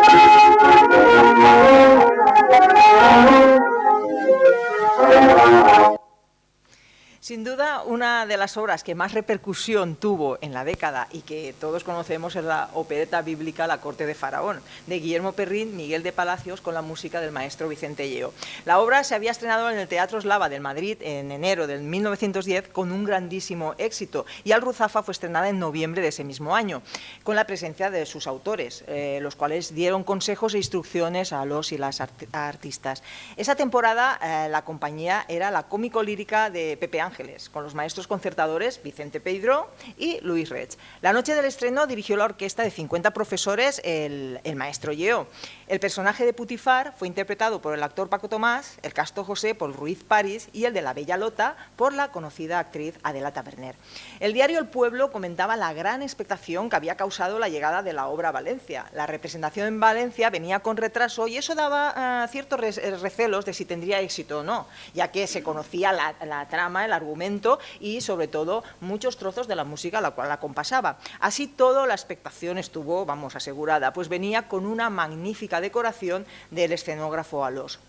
Sin duda, una de las obras que más repercusión tuvo en la década y que todos conocemos es la opereta bíblica La corte de Faraón, de Guillermo Perrín, Miguel de Palacios, con la música del maestro Vicente Lleó. La obra se había estrenado en el Teatro Eslava del Madrid en enero de 1910 con un grandísimo éxito, y Al Ruzafa fue estrenada en noviembre de ese mismo año, con la presencia de sus autores, los cuales dieron consejos e instrucciones a los y las artistas. Esa temporada la compañía era la cómico-lírica de Pepe Ángeles, con los maestros concertadores Vicente Peidró y Luis Reig. La noche del estreno dirigió la orquesta de 50 profesores el maestro Lleó. El personaje de Putifar fue interpretado por el actor Paco Tomás, el Casto José por Ruiz París y el de la Bella Lota por la conocida actriz Adela Taberner. El diario El Pueblo comentaba la gran expectación que había causado la llegada de la obra a Valencia. La representación en Valencia venía con retraso y eso daba ciertos recelos de si tendría éxito o no, ya que se conocía la trama, el argumento y sobre todo muchos trozos de la música la cual la compasaba. Así todo, la expectación estuvo, vamos, asegurada, pues venía con una magnífica decoración del escenógrafo Alós.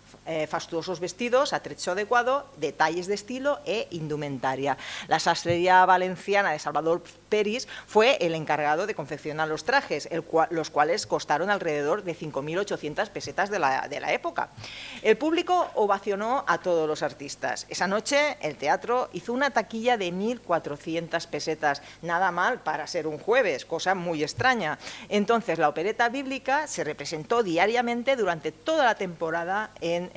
Fastuosos vestidos, atrecho adecuado, detalles de estilo e indumentaria. La sastrería valenciana de Salvador Peris fue el encargado de confeccionar los trajes, los cuales costaron alrededor de 5.800 pesetas de la época. El público ovacionó a todos los artistas. Esa noche el teatro hizo una taquilla de 1.400 pesetas, nada mal para ser un jueves, cosa muy extraña. Entonces la opereta bíblica se representó diariamente durante toda la temporada en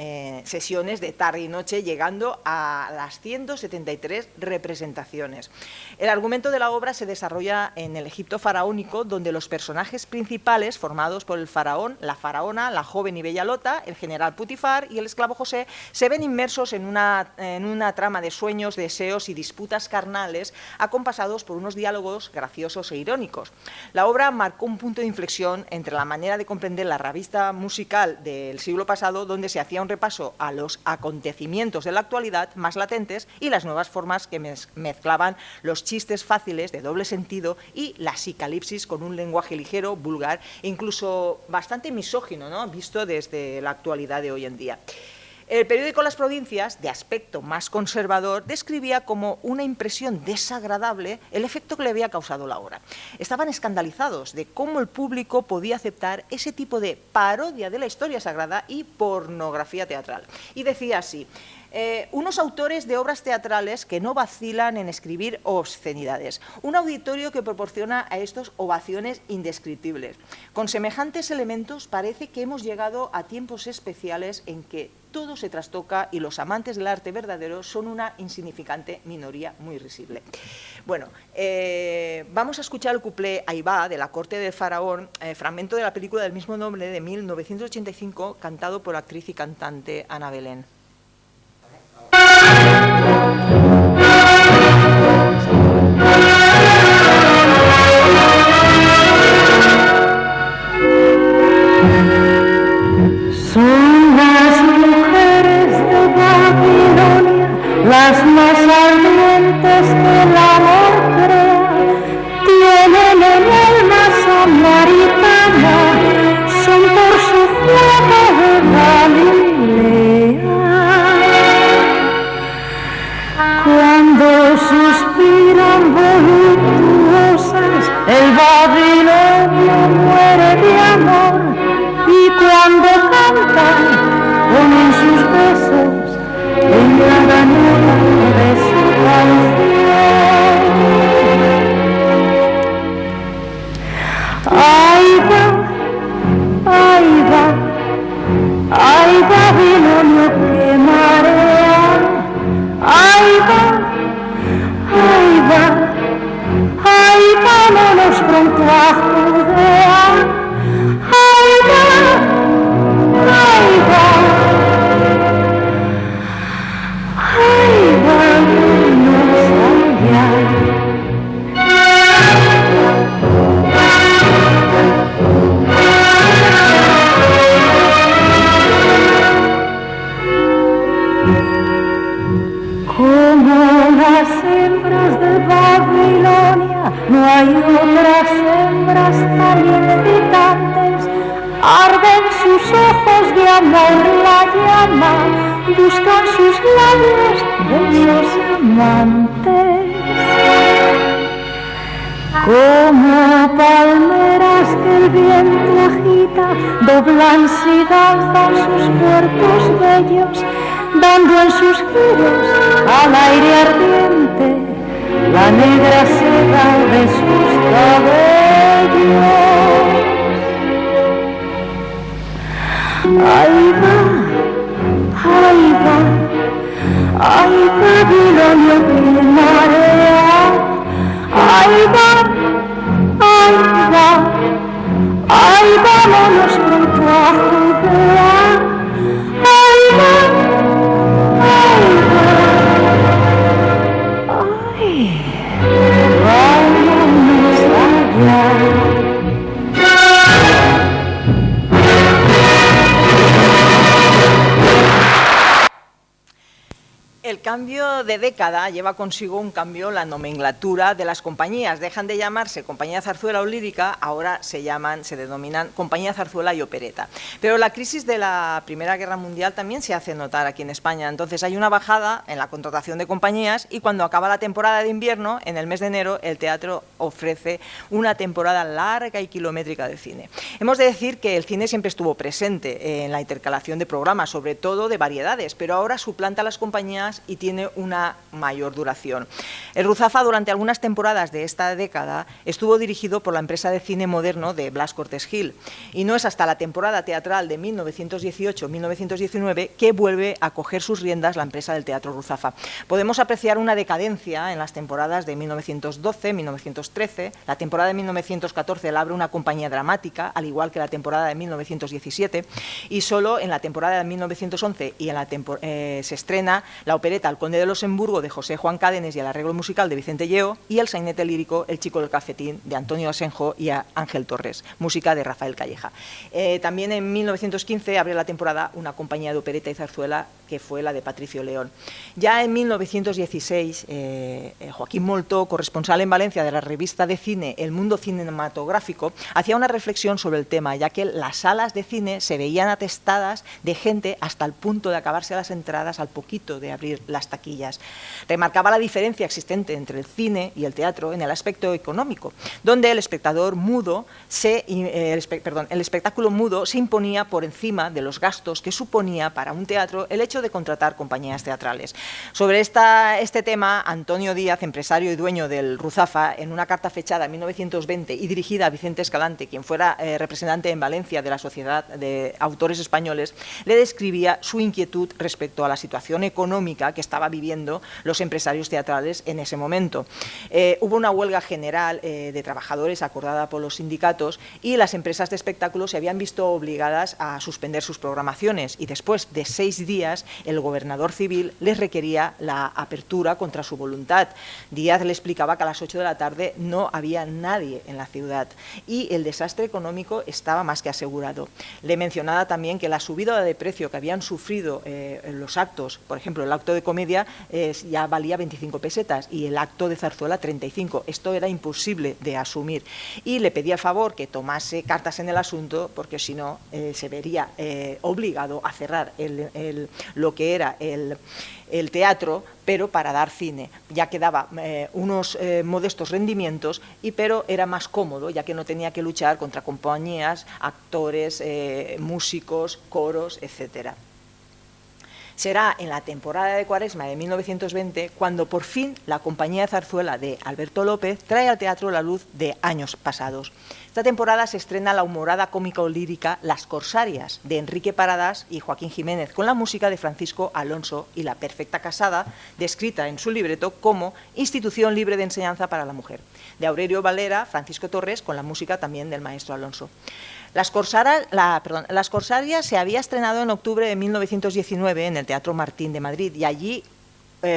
sesiones de tarde y noche, llegando a las 173 representaciones. El argumento de la obra se desarrolla en el Egipto faraónico, donde los personajes principales, formados por el faraón, la faraona, la joven y bella Lota, el general Putifar y el esclavo José, se ven inmersos en una trama de sueños, deseos y disputas carnales, acompasados por unos diálogos graciosos e irónicos. La obra marcó un punto de inflexión entre la manera de comprender la revista musical del siglo pasado, donde se hacía un repaso a los acontecimientos de la actualidad más latentes, y las nuevas formas que mezclaban los chistes fáciles de doble sentido y la psicalipsis con un lenguaje ligero, vulgar e incluso bastante misógino, ¿no?, visto desde la actualidad de hoy en día. El periódico Las Provincias, de aspecto más conservador, describía como una impresión desagradable el efecto que le había causado la obra. Estaban escandalizados de cómo el público podía aceptar ese tipo de parodia de la historia sagrada y pornografía teatral. Y decía así: unos autores de obras teatrales que no vacilan en escribir obscenidades, un auditorio que proporciona a estos ovaciones indescriptibles. Con semejantes elementos parece que hemos llegado a tiempos especiales en que todo se trastoca y los amantes del arte verdadero son una insignificante minoría muy risible. Bueno, vamos a escuchar el cuplé Ahí va, de La corte del faraón, fragmento de la película del mismo nombre de 1985, cantado por la actriz y cantante Ana Belén. Son las mujeres de Babilonia, las más ardientes que el amor crea, tienen el alma samaritana, son por su fuego de Galilea. Cuando suspiran voluptuosas, el babilonio muere de amor, y cuando cantan, ponen sus besos en cada nota de su canción. Ahí va Babilonio que marea, ahí va, vámonos pronto a Judea. Ahí va, vámonos allá. gustan y excitantes, arden sus ojos de amor la llama, buscan sus labios besos amantes. Como palmeras que el viento agita, doblanse y danzan sus cuerpos bellos, dando en sus giros al aire ardiente la negra seda de sus cabellos. Ahí va, Babilonia de marea. Ahí va, vámonos pronto a Judea. Ahí vámonos allá. El cambio de década lleva consigo un cambio en la nomenclatura de las compañías. Dejan de llamarse Compañía Zarzuela o Lírica, ahora se denominan Compañía Zarzuela y Opereta. Pero la crisis de la Primera Guerra Mundial también se hace notar aquí en España. Entonces hay una bajada en la contratación de compañías y cuando acaba la temporada de invierno, en el mes de enero, el teatro ofrece una temporada larga y kilométrica de cine. Hemos de decir que el cine siempre estuvo presente en la intercalación de programas, sobre todo de variedades, pero ahora suplanta a las compañías y tiene una mayor duración. El Ruzafa durante algunas temporadas de esta década estuvo dirigido por la empresa de cine moderno de Blas Cortés Gil y no es hasta la temporada teatral de 1918-1919 que vuelve a coger sus riendas la empresa del Teatro Ruzafa. Podemos apreciar una decadencia en las temporadas de 1912-1913, la temporada de 1914 la abre una compañía dramática, al igual que la temporada de 1917, y solo en la temporada de 1911 y se estrena la opereta El Conde de Luxemburgo de José Juan Cádenes y el arreglo musical de Vicente Lleó y el sainete lírico El Chico del Cafetín de Antonio Asenjo y Ángel Torres, música de Rafael Calleja. También en 1915 abre la temporada una compañía de opereta y zarzuela que fue la de Patricio León. Ya en 1916, Joaquín Moltó, corresponsal en Valencia de la revista de cine El Mundo Cinematográfico, hacía una reflexión sobre el tema, ya que las salas de cine se veían atestadas de gente hasta el punto de acabarse las entradas al poquito de abrir las taquillas. Remarcaba la diferencia existente entre el cine y el teatro en el aspecto económico, donde el espectáculo mudo se imponía por encima de los gastos que suponía para un teatro el hecho de contratar compañías teatrales. Sobre este tema, Antonio Díaz, empresario y dueño del Ruzafa, en una carta fechada en 1920 y dirigida a Vicente Escalante, quien fuera representante en Valencia de la Sociedad de Autores Españoles, le describía su inquietud respecto a la situación económica que estaban viviendo los empresarios teatrales en ese momento. Hubo una huelga general de trabajadores acordada por los sindicatos y las empresas de espectáculos se habían visto obligadas a suspender sus programaciones y después de 6 días el gobernador civil les requería la apertura contra su voluntad. Díaz le explicaba que a las 8 de la tarde no había nadie en la ciudad y el desastre económico estaba más que asegurado. Le mencionaba también que la subida de precio que habían sufrido los actos, por ejemplo, el acto de comedia ya valía 25 pesetas y el acto de zarzuela 35. Esto era imposible de asumir y le pedía el favor que tomase cartas en el asunto porque si no se vería obligado a cerrar lo que era el teatro, pero para dar cine, ya que daba unos modestos rendimientos, pero era más cómodo, ya que no tenía que luchar contra compañías, actores, músicos, coros, etcétera. Será en la temporada de Cuaresma de 1920 cuando por fin la compañía de zarzuela de Alberto López trae al teatro la luz de años pasados. Esta temporada se estrena la humorada cómico-lírica Las Corsarias, de Enrique Paradas y Joaquín Jiménez, con la música de Francisco Alonso y La Perfecta Casada, descrita en su libreto como institución libre de enseñanza para la mujer, de Aurelio Valera, Francisco Torres, con la música también del maestro Alonso. Las Corsarias se había estrenado en octubre de 1919 en el Teatro Martín de Madrid y allí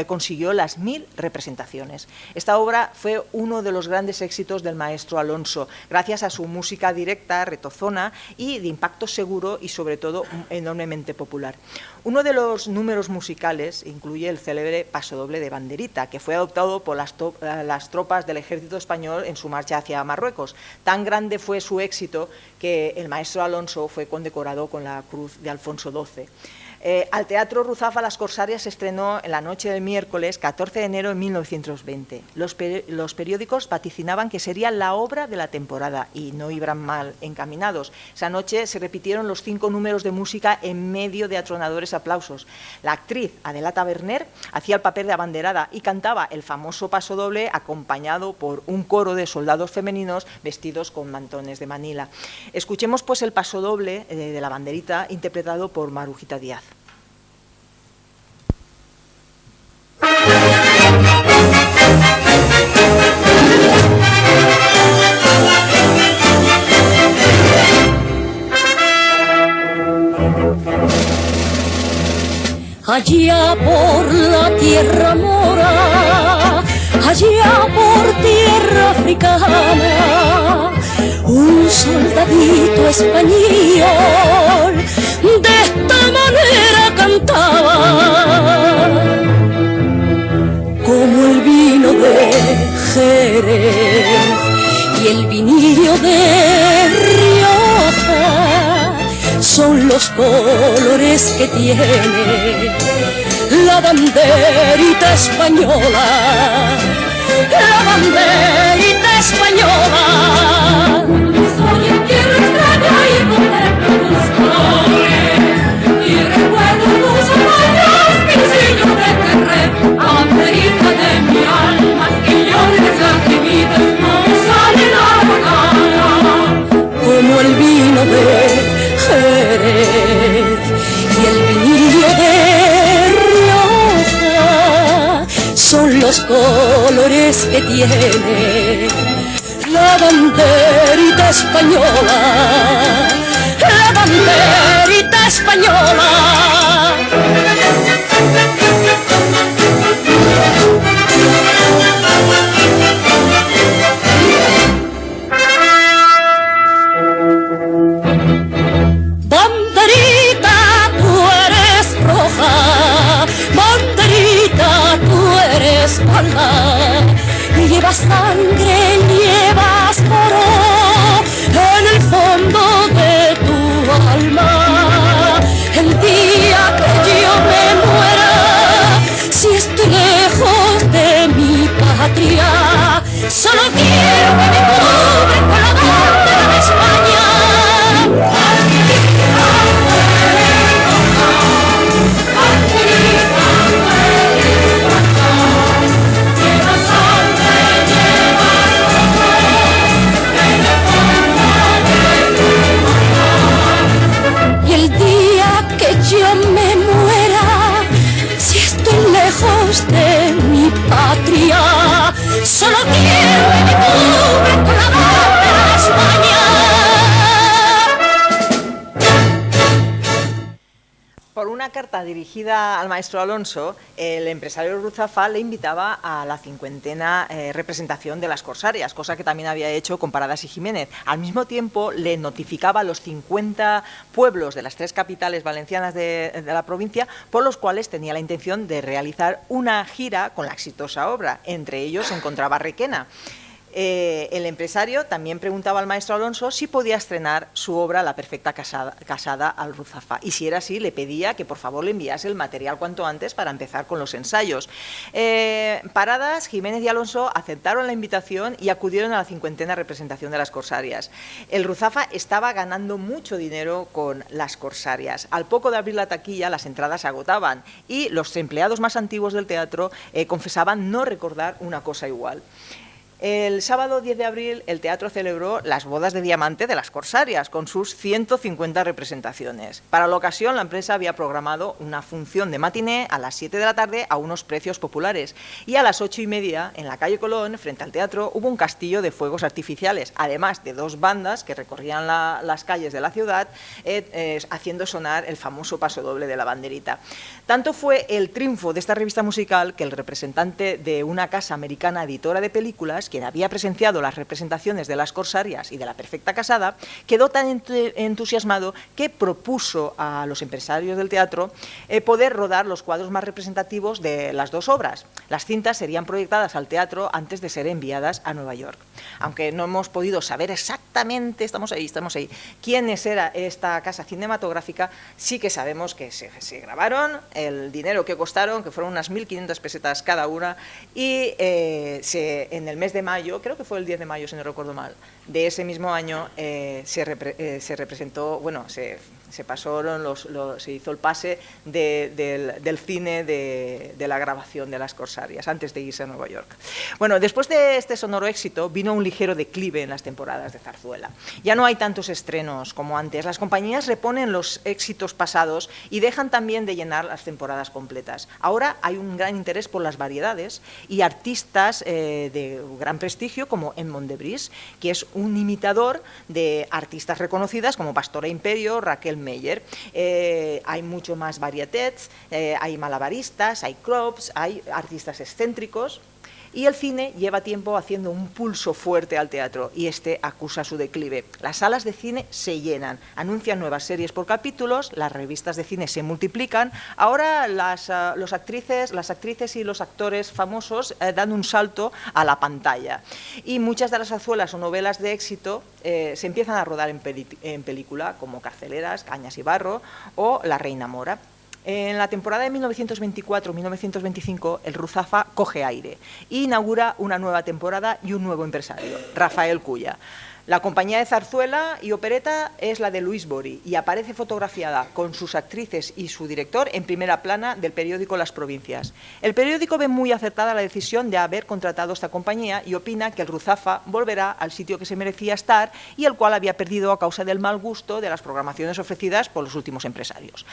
consiguió las 1000 representaciones. Esta obra fue uno de los grandes éxitos del maestro Alonso, gracias a su música directa, retozona y de impacto seguro y sobre todo enormemente popular. Uno de los números musicales incluye el célebre pasodoble de Banderita, que fue adoptado por las tropas del ejército español en su marcha hacia Marruecos. Tan grande fue su éxito que el maestro Alonso fue condecorado con la Cruz de Alfonso XII. Al Teatro Ruzafa Las Corsarias se estrenó en la noche del miércoles 14 de enero de 1920. Los periódicos vaticinaban que sería la obra de la temporada y no iban mal encaminados. Esa noche se repitieron los 5 números de música en medio de atronadores aplausos. La actriz Adela Taberner hacía el papel de abanderada y cantaba el famoso pasodoble acompañado por un coro de soldados femeninos vestidos con mantones de Manila. Escuchemos pues el pasodoble de la Banderita interpretado por Marujita Díaz. Allá por la tierra mora, allá por tierra africana, un soldadito español de esta manera cantaba, como el vino de Jerez y el vinillo de Rioja son los colores que tiene la banderita española, la banderita española. Soy en tierra extraña y contemplo tus colores y recuerdo tus años, pincillo de Terrer, banderita de mi alma, que llores lagrimitas no me sale la cara, como el vino de Jerez y el vinillo de Rioja son los colores que tiene la banderita española, la banderita española. Llevas sangre, llevas oro en el fondo de tu alma. El día que yo me muera, si estoy lejos de mi patria, solo quiero que me cubren con la bandera de España. Yo me muera, si estoy lejos de mi patria, solo quiero que me cubran con la bandera de España. Por una carta dirigida al maestro Alonso, el empresario Ruzafa le invitaba a la 50ª representación de las Corsarias, cosa que también había hecho con Paradas y Jiménez. Al mismo tiempo, le notificaba a los 50 pueblos de las 3 capitales valencianas de la provincia, por los cuales tenía la intención de realizar una gira con la exitosa obra. Entre ellos se encontraba Requena. El empresario también preguntaba al maestro Alonso si podía estrenar su obra La perfecta casada al Ruzafa, y si era así le pedía que por favor le enviase el material cuanto antes para empezar con los ensayos. Paradas, Jiménez y Alonso aceptaron la invitación y acudieron a la 50ª representación de las Corsarias. El Ruzafa estaba ganando mucho dinero con las Corsarias. Al poco de abrir la taquilla las entradas se agotaban y los empleados más antiguos del teatro confesaban no recordar una cosa igual. El sábado 10 de abril el teatro celebró las bodas de diamante de las Corsarias con sus 150 representaciones. Para la ocasión la empresa había programado una función de matiné a las 7 de la tarde a unos precios populares y a las 8:30 en la calle Colón, frente al teatro, hubo un castillo de fuegos artificiales, además de 2 bandas que recorrían las calles de la ciudad haciendo sonar el famoso pasodoble de la banderita. Tanto fue el triunfo de esta revista musical que el representante de una casa americana editora de películas, quien había presenciado las representaciones de las Corsarias y de la Perfecta Casada, quedó tan entusiasmado que propuso a los empresarios del teatro poder rodar los cuadros más representativos de las 2 obras. Las cintas serían proyectadas al teatro antes de ser enviadas a Nueva York. Aunque no hemos podido saber exactamente, estamos ahí, quiénes era esta casa cinematográfica, sí que sabemos que se grabaron, el dinero que costaron, que fueron unas 1.500 pesetas cada una, y en el mes de mayo, creo que fue el 10 de mayo si no recuerdo mal, de ese mismo año se representó, bueno, se hizo el pase del cine de la grabación de las Corsarias antes de irse a Nueva York. Bueno, después de este sonoro éxito vino un ligero declive en las temporadas de zarzuela. Ya no hay tantos estrenos como antes. Las compañías reponen los éxitos pasados y dejan también de llenar las temporadas completas. Ahora hay un gran interés por las variedades y artistas de gran prestigio como Edmond Debris, que es un imitador de artistas reconocidas como Pastora Imperio, Raquel Meyer. Hay mucho más varietets, hay malabaristas, hay clubs, hay artistas excéntricos. Y el cine lleva tiempo haciendo un pulso fuerte al teatro y este acusa su declive. Las salas de cine se llenan, anuncian nuevas series por capítulos, las revistas de cine se multiplican. Ahora las actrices y los actores famosos dan un salto a la pantalla. Y muchas de las zarzuelas o novelas de éxito se empiezan a rodar en película, como Carceleras, Cañas y Barro o La Reina Mora. En la temporada de 1924-1925, el Ruzafa coge aire e inaugura una nueva temporada y un nuevo empresario, Rafael Culla. La compañía de zarzuela y opereta es la de Luis Bori y aparece fotografiada con sus actrices y su director en primera plana del periódico Las Provincias. El periódico ve muy acertada la decisión de haber contratado esta compañía y opina que el Ruzafa volverá al sitio que se merecía estar y el cual había perdido a causa del mal gusto de las programaciones ofrecidas por los últimos empresarios.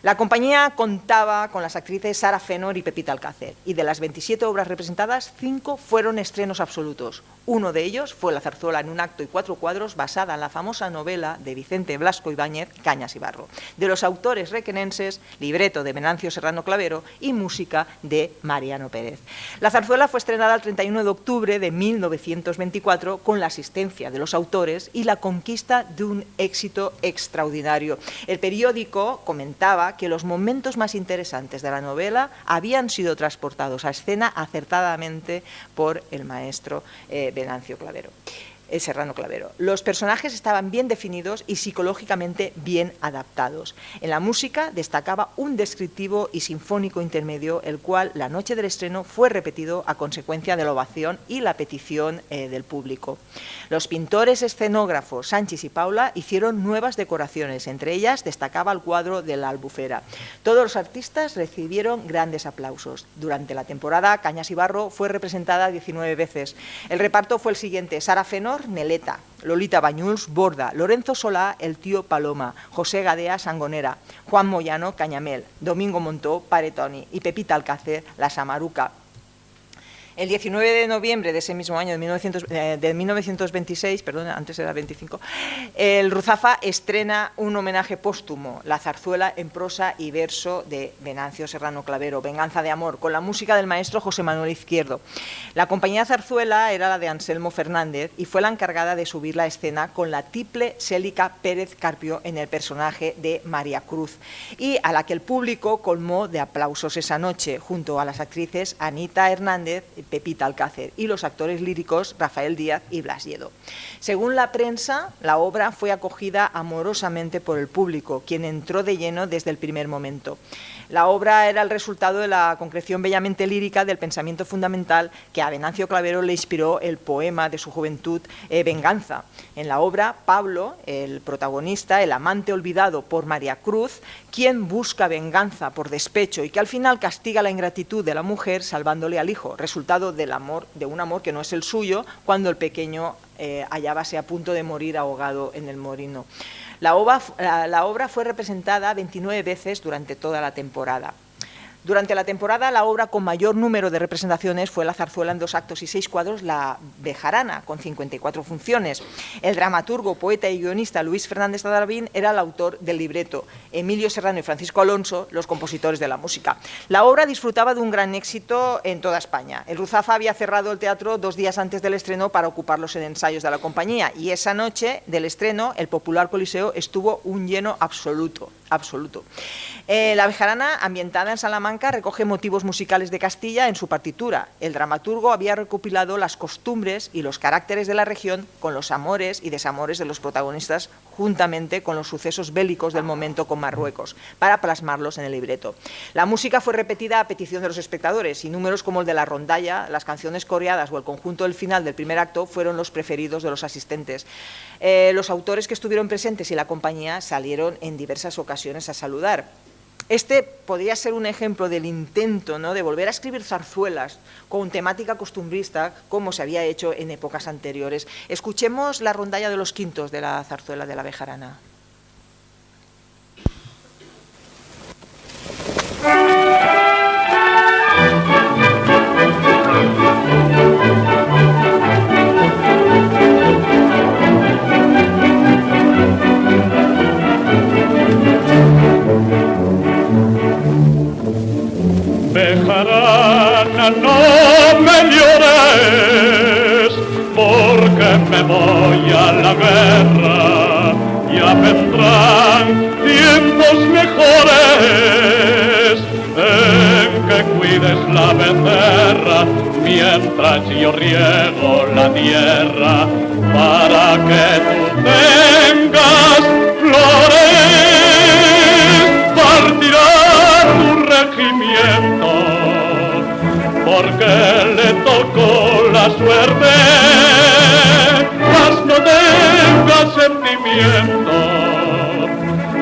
La compañía contaba con las actrices Sara Fenor y Pepita Alcácer y de las 27 obras representadas, 5 fueron estrenos absolutos. Uno de ellos fue la zarzuela en un acto y 4 cuadros basada en la famosa novela de Vicente Blasco Ibáñez, Cañas y Barro, de los autores requenenses, libreto de Venancio Serrano Clavero y música de Mariano Pérez. La zarzuela fue estrenada el 31 de octubre de 1924 con la asistencia de los autores y la conquista de un éxito extraordinario. El periódico comentaba que los momentos más interesantes de la novela habían sido transportados a escena acertadamente por el maestro Venancio Serrano Clavero. Los personajes estaban bien definidos y psicológicamente bien adaptados. En la música destacaba un descriptivo y sinfónico intermedio, el cual la noche del estreno fue repetido a consecuencia de la ovación y la petición del público. Los pintores escenógrafos Sánchez y Paula hicieron nuevas decoraciones, entre ellas destacaba el cuadro de la Albufera. Todos los artistas recibieron grandes aplausos. Durante la temporada, Cañas y Barro fue representada 19 veces. El reparto fue el siguiente: Sara Fenor, Neleta, Lolita Bañuls, Borda, Lorenzo Solá, el tío Paloma, José Gadea, Sangonera, Juan Moyano, Cañamel, Domingo Montó, Paretoni y Pepita Alcácer, la Samaruca. El 19 de noviembre de ese mismo año, de 1926, perdón, antes era 25, el Ruzafa estrena un homenaje póstumo, la zarzuela en prosa y verso de Venancio Serrano Clavero, Venganza de Amor, con la música del maestro José Manuel Izquierdo. La compañía de zarzuela era la de Anselmo Fernández y fue la encargada de subir la escena con la tiple Célica Pérez Carpio en el personaje de María Cruz, y a la que el público colmó de aplausos esa noche, junto a las actrices Anita Hernández, Pepita Alcácer y los actores líricos Rafael Díaz y Blas Lledo. Según la prensa, la obra fue acogida amorosamente por el público, quien entró de lleno desde el primer momento. La obra era el resultado de la concreción bellamente lírica del pensamiento fundamental que a Venancio Clavero le inspiró el poema de su juventud, Venganza. En la obra, Pablo, el protagonista, el amante olvidado por María Cruz, quien busca venganza por despecho y que al final castiga la ingratitud de la mujer salvándole al hijo, resultado de un amor que no es el suyo, cuando el pequeño hallábase a punto de morir ahogado en el Morino. La obra fue representada 29 veces durante toda la temporada. Durante la temporada, la obra con mayor número de representaciones fue la zarzuela en 2 actos y 6 cuadros, La Bejarana, con 54 funciones. El dramaturgo, poeta y guionista Luis Fernández de Alvín era el autor del libreto. Emilio Serrano y Francisco Alonso, los compositores de la música. La obra disfrutaba de un gran éxito en toda España. El Ruzafa había cerrado el teatro 2 días antes del estreno para ocuparlos en ensayos de la compañía, y esa noche del estreno el popular Coliseo estuvo un lleno absoluto. La Bejarana, ambientada en Salamanca, recoge motivos musicales de Castilla en su partitura. El dramaturgo había recopilado las costumbres y los caracteres de la región con los amores y desamores de los protagonistas, juntamente con los sucesos bélicos del momento con Marruecos, para plasmarlos en el libreto. La música fue repetida a petición de los espectadores y números como el de la rondalla, las canciones coreadas o el conjunto del final del primer acto fueron los preferidos de los asistentes. Los autores que estuvieron presentes y la compañía salieron en diversas ocasiones a saludar. Este podría ser un ejemplo del intento, ¿no?, de volver a escribir zarzuelas con temática costumbrista, como se había hecho en épocas anteriores. Escuchemos la rondalla de los quintos de la zarzuela de La Bejarana. Bejarana, no me llores, porque me voy a la guerra. Ya vendrán tiempos mejores en que cuides la becerra, mientras yo riego la tierra, para que tú tengas flores. Partirá tu regimiento, porque le tocó la suerte, mas no tengas sentimiento,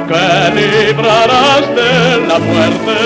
que librarás de la muerte.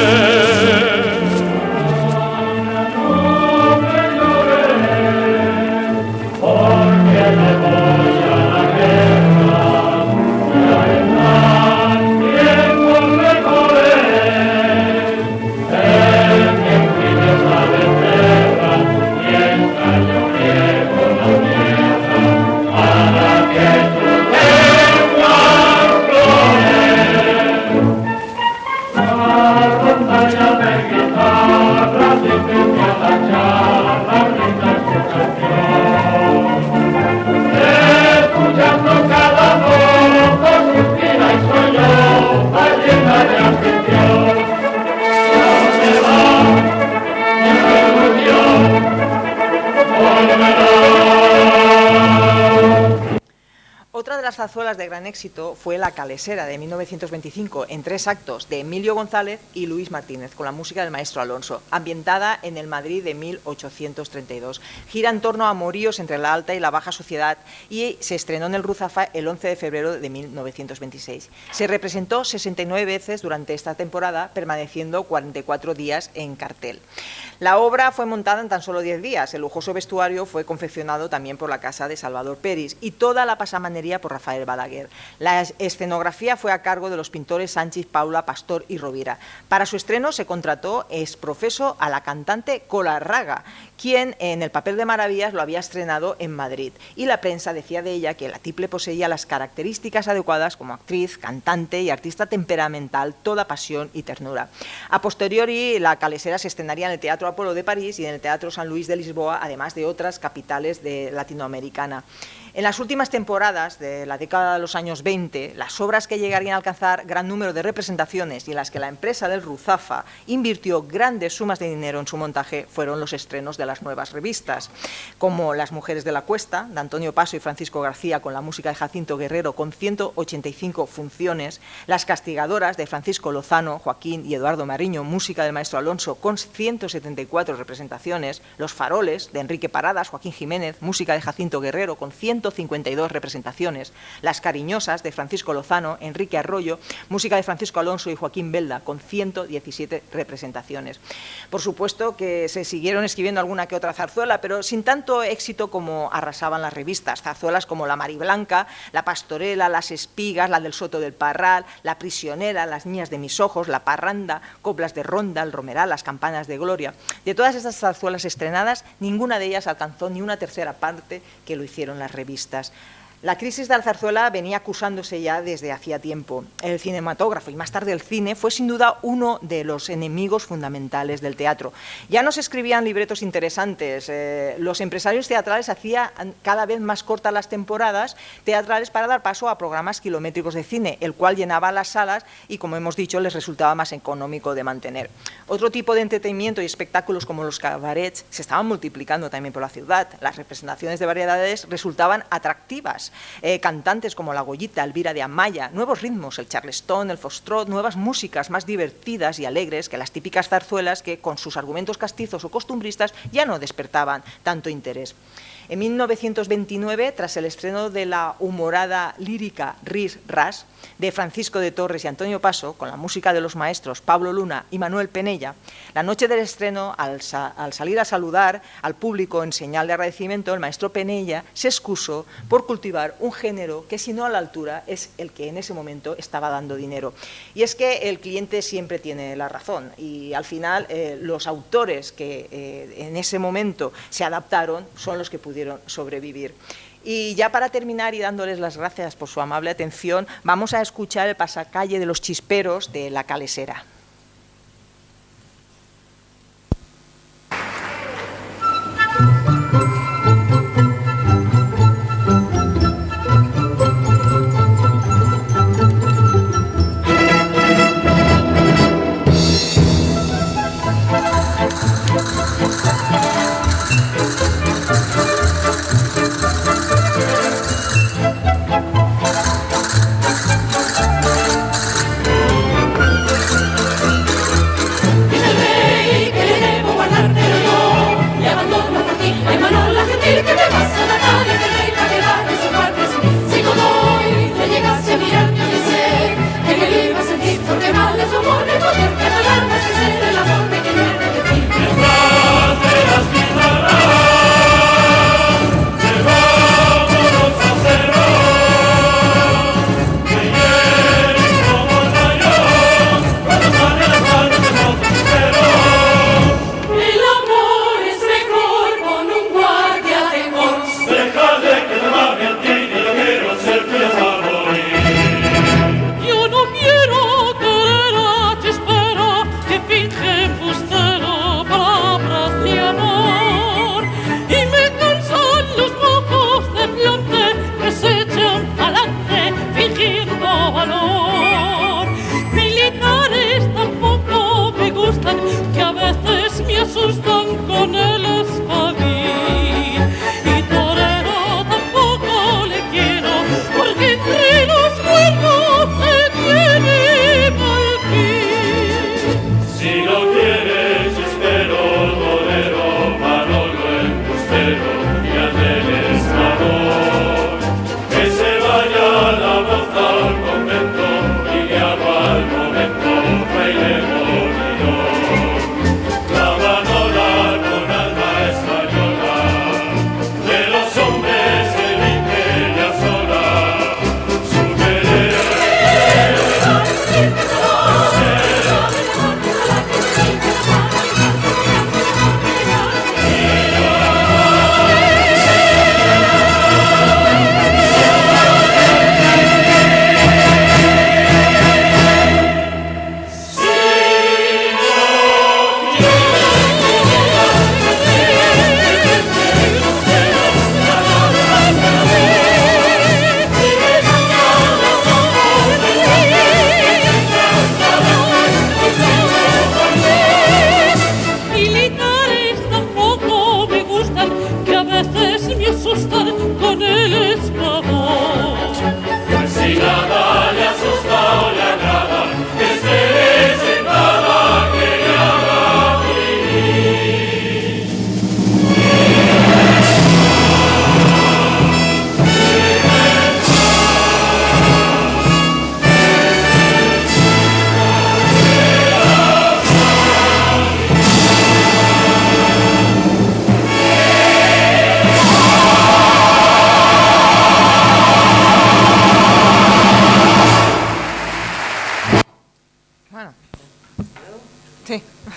Otra de las zarzuelas de gran éxito fue La Calesera, de 1925, en 3 actos, de Emilio González y Luis Martínez, con la música del maestro Alonso, ambientada en el Madrid de 1832. Gira en torno a amoríos entre la alta y la baja sociedad y se estrenó en el Ruzafa el 11 de febrero de 1926. Se representó 69 veces durante esta temporada, permaneciendo 44 días en cartel. La obra fue montada en tan solo 10 días. El lujoso vestuario fue confeccionado también por la casa de Salvador Peris y toda la pasamanería por Rafael Balaguer. La escenografía fue a cargo de los pintores Sánchez, Paula, Pastor y Rovira. Para su estreno se contrató exprofeso a la cantante Colarraga, quien en el papel de Maravillas lo había estrenado en Madrid. Y la prensa decía de ella que la tiple poseía las características adecuadas como actriz, cantante y artista temperamental, toda pasión y ternura. A posteriori, La Calesera se estrenaría en el Teatro Apolo de París y en el Teatro San Luis de Lisboa, además de otras capitales de Latinoamericana. En las últimas temporadas de la década de los años 20, las obras que llegarían a alcanzar gran número de representaciones y en las que la empresa del Ruzafa invirtió grandes sumas de dinero en su montaje fueron los estrenos de las nuevas revistas, como Las mujeres de la cuesta, de Antonio Paso y Francisco García, con la música de Jacinto Guerrero, con 185 funciones, Las castigadoras, de Francisco Lozano, Joaquín y Eduardo Mariño, música del maestro Alonso, con 174 representaciones, Los faroles, de Enrique Paradas, Joaquín Jiménez, música de Jacinto Guerrero, con 152 representaciones, Las cariñosas, de Francisco Lozano, Enrique Arroyo, música de Francisco Alonso y Joaquín Belda, con 117 representaciones. Por supuesto que se siguieron escribiendo alguna que otra zarzuela, pero sin tanto éxito como arrasaban las revistas. Zarzuelas como La Mariblanca, La Pastorela, Las espigas, La del Soto del Parral, La prisionera, Las niñas de mis ojos, La parranda, Coplas de ronda, El romeral, Las campanas de gloria. De todas estas zarzuelas estrenadas, ninguna de ellas alcanzó ni una tercera parte que lo hicieron las revistas. La crisis de la zarzuela venía acusándose ya desde hacía tiempo. El cinematógrafo y más tarde el cine fue sin duda uno de los enemigos fundamentales del teatro. Ya no se escribían libretos interesantes, los empresarios teatrales hacían cada vez más cortas las temporadas teatrales para dar paso a programas kilométricos de cine, el cual llenaba las salas y, como hemos dicho, les resultaba más económico de mantener. Otro tipo de entretenimiento y espectáculos como los cabarets se estaban multiplicando también por la ciudad. Las representaciones de variedades resultaban atractivas. Cantantes como la Goyita, Elvira de Amaya, nuevos ritmos, el charleston, el foxtrot, nuevas músicas más divertidas y alegres que las típicas zarzuelas que, con sus argumentos castizos o costumbristas, ya no despertaban tanto interés. En 1929, tras el estreno de la humorada lírica Ris Ras de Francisco de Torres y Antonio Paso, con la música de los maestros Pablo Luna y Manuel Penella, la noche del estreno, al salir a saludar al público en señal de agradecimiento, el maestro Penella se excusó por cultivar un género que, si no a la altura, es el que en ese momento estaba dando dinero. Y es que el cliente siempre tiene la razón y al final los autores que en ese momento se adaptaron son los que pudieron sobrevivir. Y ya para terminar y dándoles las gracias por su amable atención, vamos a escuchar el pasacalle de los chisperos de La Calesera.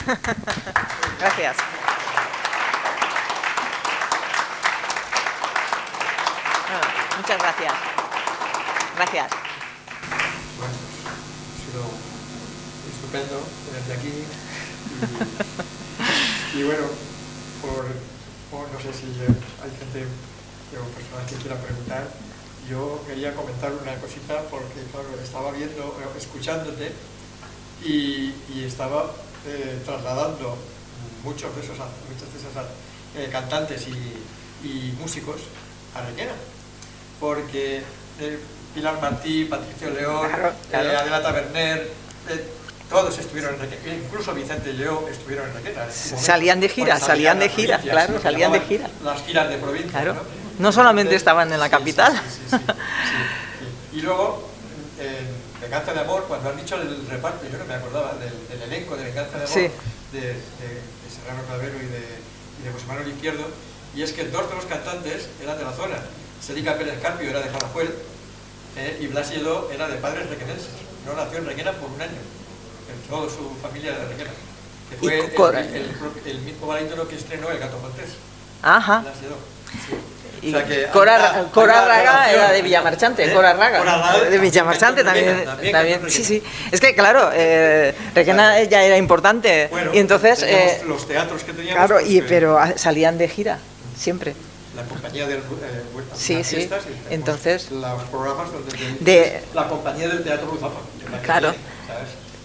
Gracias. Muchas gracias. Gracias. Bueno, ha sido estupendo tenerte aquí y bueno, no sé si hay gente o personas que quiera preguntar. Yo quería comentar una cosita porque, claro, estaba escuchándote y estaba trasladando muchos de esos cantantes y músicos a Requena, porque Pilar Martí, Patricio León, claro. Adela Taberner, todos estuvieron en Requena, incluso Vicente y Leo estuvieron en Requena. Salían de gira, salían de gira, claro, salían de gira. Las giras de provincia, claro. ¿no? No solamente estaban en la capital. Sí. Y luego, en Venganza de Amor, cuando han dicho el reparto, yo no me acordaba del elenco de Venganza de Amor, de Serrano Clavero y de José Manuel Izquierdo, y es que dos de los cantantes eran de la zona. Celica Pérez Carpio era de Jarajuel y Blas Lledó era de padres requenenses. No nació en Requena por un año, toda su familia era de Requena. Que fue el mismo barítono que estrenó El Gato Montés. Ajá. Blas Lledó. Sí. Y o sea que Cora Raga era de Villamarchante, Cora Raga, de Villamarchante también. Sí. Es que claro, Requena ya era importante, bueno, y entonces los teatros que teníamos. Claro, pero salían de gira siempre. La compañía del sí. Entonces los programas donde la compañía del Teatro Ruzafa. Claro.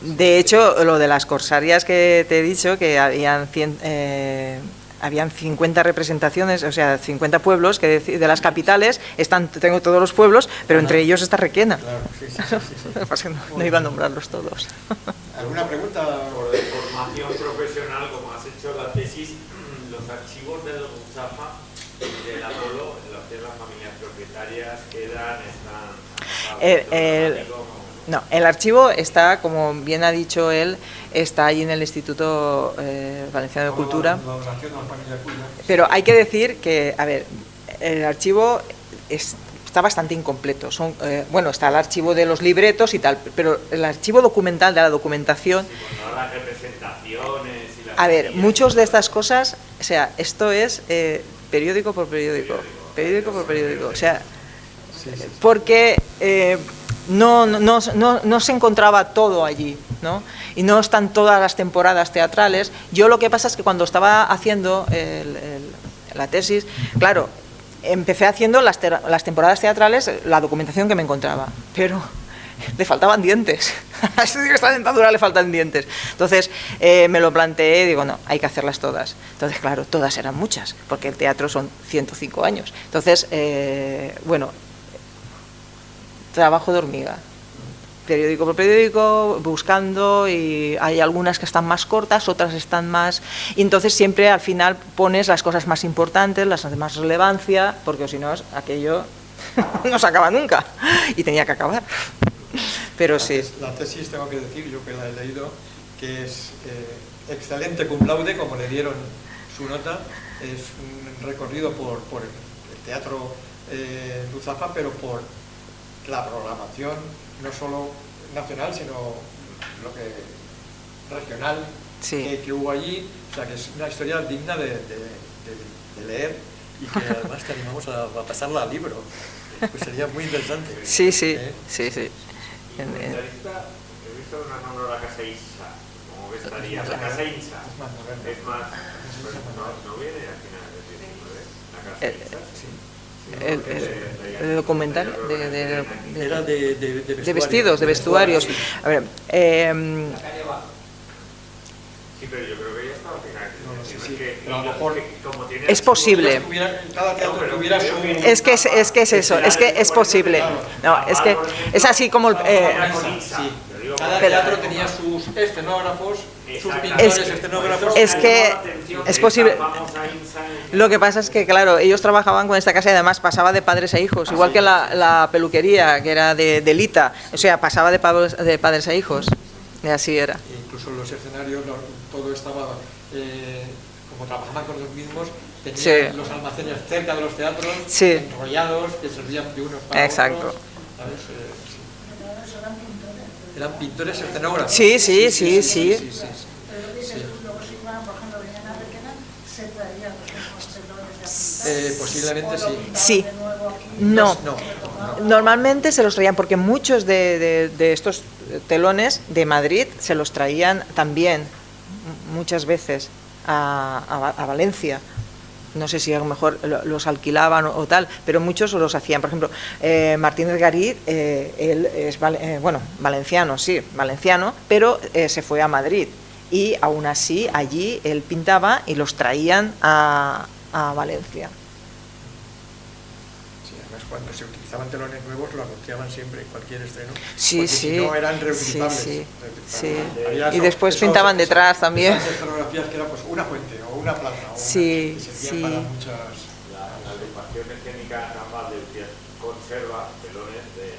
De hecho, lo de las corsarias que te he dicho, que habían 50 representaciones, o sea, 50 pueblos que de las capitales, tengo todos los pueblos, pero entre ellos está Requena. Claro, sí. No iba a nombrarlos todos. ¿Alguna pregunta? Por de formación profesional, como has hecho la tesis, los archivos del Ruzafa y del Apolo, en los que las familias propietarias están... No, el archivo está, como bien ha dicho él, está ahí en el Instituto Valenciano de Cultura. Pero hay que decir que, a ver, el archivo está bastante incompleto. Está el archivo de los libretos y tal, pero el archivo documental de la documentación... Sí, bueno, las representaciones y las... A ver, muchas de estas cosas, o sea, esto es periódico por periódico, o sea, porque... No se encontraba todo allí, ¿no? Y no están todas las temporadas teatrales. Yo lo que pasa es que cuando estaba haciendo la tesis, claro, empecé haciendo las temporadas teatrales, la documentación que me encontraba, pero le faltaban dientes. A esta dentadura le faltan dientes. Entonces me lo planteé y digo, no, hay que hacerlas todas. Entonces, claro, todas eran muchas, porque el teatro son 105 años. Entonces, trabajo de hormiga, periódico por periódico, buscando, y hay algunas que están más cortas, otras están más... Y entonces siempre al final pones las cosas más importantes, las de más relevancia, porque si no, aquello no se acaba nunca, y tenía que acabar. Pero sí. La tesis, tengo que decir, yo que la he leído, que es excelente cum laude, como le dieron su nota, es un recorrido por el teatro Ruzafa, pero por la programación no solo nacional, sino lo que regional que hubo allí. O sea, que es una historia digna de leer, y que además te animamos a pasarla al libro, pues sería muy interesante. Sí. He visto una nombro la Casa Insa, como que estaría la Casa Insa, es más, no viene al final del 19, la Casa Insa. El documental era de vestidos, de vestuarios. A ver, sí, pero yo creo que ya estaba final. A lo mejor es posible. Cada teatro tuviera su... Es que es eso, es que es posible. No, es que es así como cada teatro tenía sus escenógrafos, sus pintores escenógrafos. Es que es posible. Lo que pasa es que, claro, ellos trabajaban con esta casa y además pasaba de padres a hijos, igual que la peluquería, que era de Lita, o sea, pasaba de padres a hijos, y así era. Incluso los escenarios, todo estaba, como trabajaban con los mismos, tenían los almacenes cerca de los teatros, enrollados, que servían de unos para otros. ¿Sabes? Eran pintores escenógrafos. Sí. Posiblemente sí. Sí. No. No. Normalmente se los traían, porque muchos de estos telones de Madrid se los traían también muchas veces a Valencia. No sé si a lo mejor los alquilaban o tal, pero muchos los hacían. Por ejemplo, Martínez Garit, él es valenciano, sí, valenciano, pero se fue a Madrid y aún así allí él pintaba y los traían a Valencia. Sí, además cuando se utilizaban telones nuevos lo anunciaban siempre en cualquier estreno, Sí, porque sí. si no eran reutilizables. Sí. Había Y después pintaban detrás también. Esas escenografías que eran pues una fuente o una plaza o Sí, que servían sí. para muchas. La agrupación escénica Gambal de conserva telones de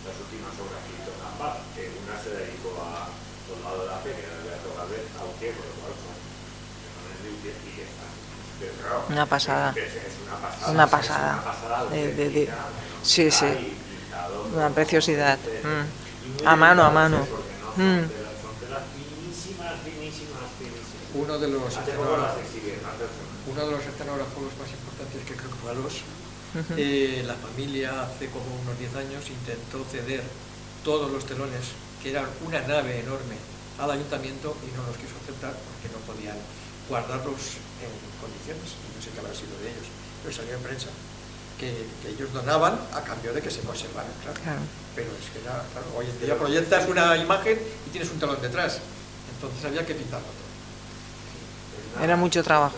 las últimas obras que hizo Gambal, que una se dedicó a Soldado de la Fe, que era de Beato Galvez, aunque por lo cual son telones de Utiel y que están. Pero claro, Una pasada. es Una pasada. Sí, sí. Una preciosidad. A mano, a mano. Son telas finísimas. Uno de los Hace poco las exhibieron, escenógrafos más importantes, que creo que fue Alós, la familia hace como unos 10 años intentó ceder todos los telones, que eran una nave enorme, al ayuntamiento y no los quiso aceptar porque no podían guardarlos en condiciones, y no sé qué habrá sido de ellos, pero salió en prensa que ellos donaban a cambio de que se conservaran, claro. Pero es que era, claro, hoy en día proyectas una imagen y tienes un telón detrás, entonces había que pintarlo todo. Era mucho trabajo.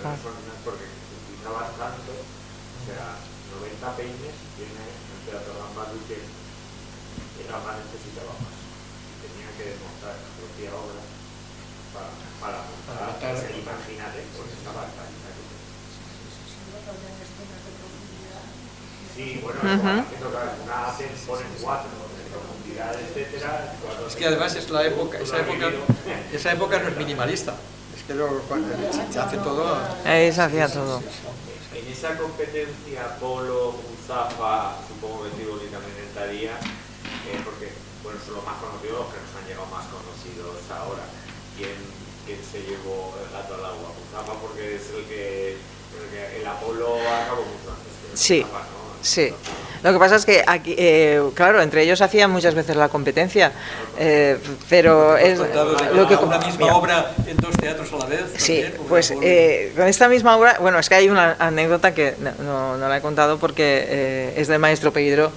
Porque utilizabas tanto, o sea, 90 peines tiene el Teatro Gambal que Gambal necesitaba más. Tenía que desmontar la propia obra para montar, imagínate, porque estaba tan. Sí, bueno, una hacen, ponen 4 de profundidad, etcétera. Es que además es esa época no es minimalista. Es que se hace todo. Ahí se hacía todo. En esa competencia Polo, Ruzafa, supongo que Tivoli también entraría, porque bueno, son los más conocidos, los que nos han llegado más conocidos ahora. ¿Quién se llevó el gato al agua? Ruzafa, porque es el que el Apolo acabó mucho antes que el Ruzafa, ¿no? Sí. Lo que pasa es que aquí, claro, entre ellos hacían muchas veces la competencia, pero es lo que una misma obra en 2 teatros a la vez. Sí, también, pues con esta misma obra, bueno, es que hay una anécdota que no la he contado porque es del maestro Pedro,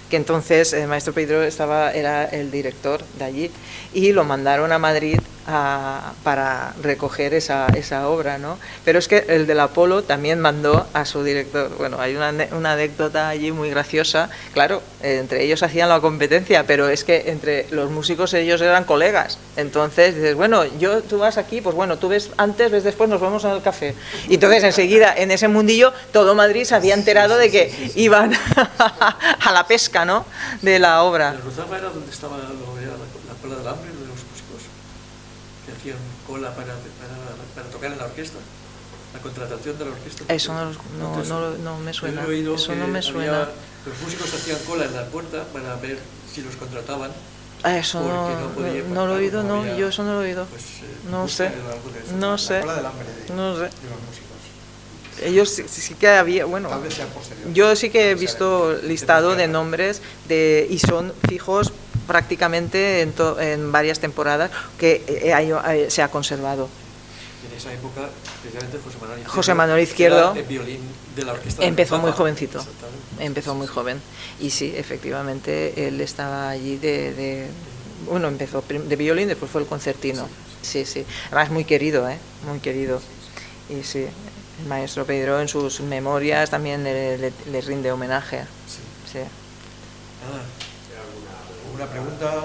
que entonces el maestro Pedro era el director de allí y lo mandaron a Madrid para recoger esa obra, ¿no? Pero es que el del Apolo también mandó a su director. Bueno, hay una anécdota allí muy graciosa. Claro, entre ellos hacían la competencia, pero es que entre los músicos ellos eran colegas. Entonces dices, bueno, tú vas aquí, pues bueno, tú ves antes, ves después, nos vamos al café. Y entonces enseguida, en ese mundillo, todo Madrid se había enterado de que iban a la pesca, ¿no?, de la obra. ¿El Ruzafa era donde estaba la cola del hambre de los músicos? Que hacían cola para tocar en la orquesta, la contratación de la orquesta. Eso no me suena. Eso no me suena. Los músicos hacían cola en la puerta para ver si los contrataban. Eso no lo he oído, no, yo eso no lo he oído. Pues, no sé. La cola del hambre de los músicos. Ellos sí que había, bueno, yo sí que he visto listado de nombres y son fijos prácticamente en varias temporadas que se ha conservado. En esa época, precisamente José Manuel Izquierdo el violín de la orquesta empezó muy jovencito, empezó muy joven y sí, efectivamente él estaba allí bueno, empezó de violín, después fue el concertino, sí, además muy querido, muy querido, y sí. El maestro Pedro en sus memorias también le rinde homenaje. Sí. ¿Alguna pregunta?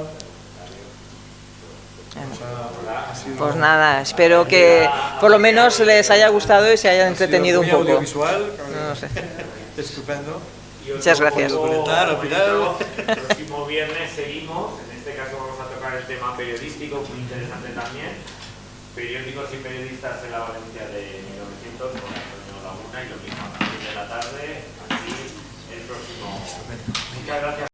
Pues nada, espero que por lo menos les haya gustado y se hayan entretenido un poco. Audiovisual, no sé. Estupendo. Muchas gracias. El próximo viernes seguimos, en este caso vamos a tocar el tema periodístico, muy interesante también. Periódicos y periodistas en la Valencia de 1900 con Antonio Laguna y lo mismo a las 6 de la tarde, aquí el próximo. Muchas gracias.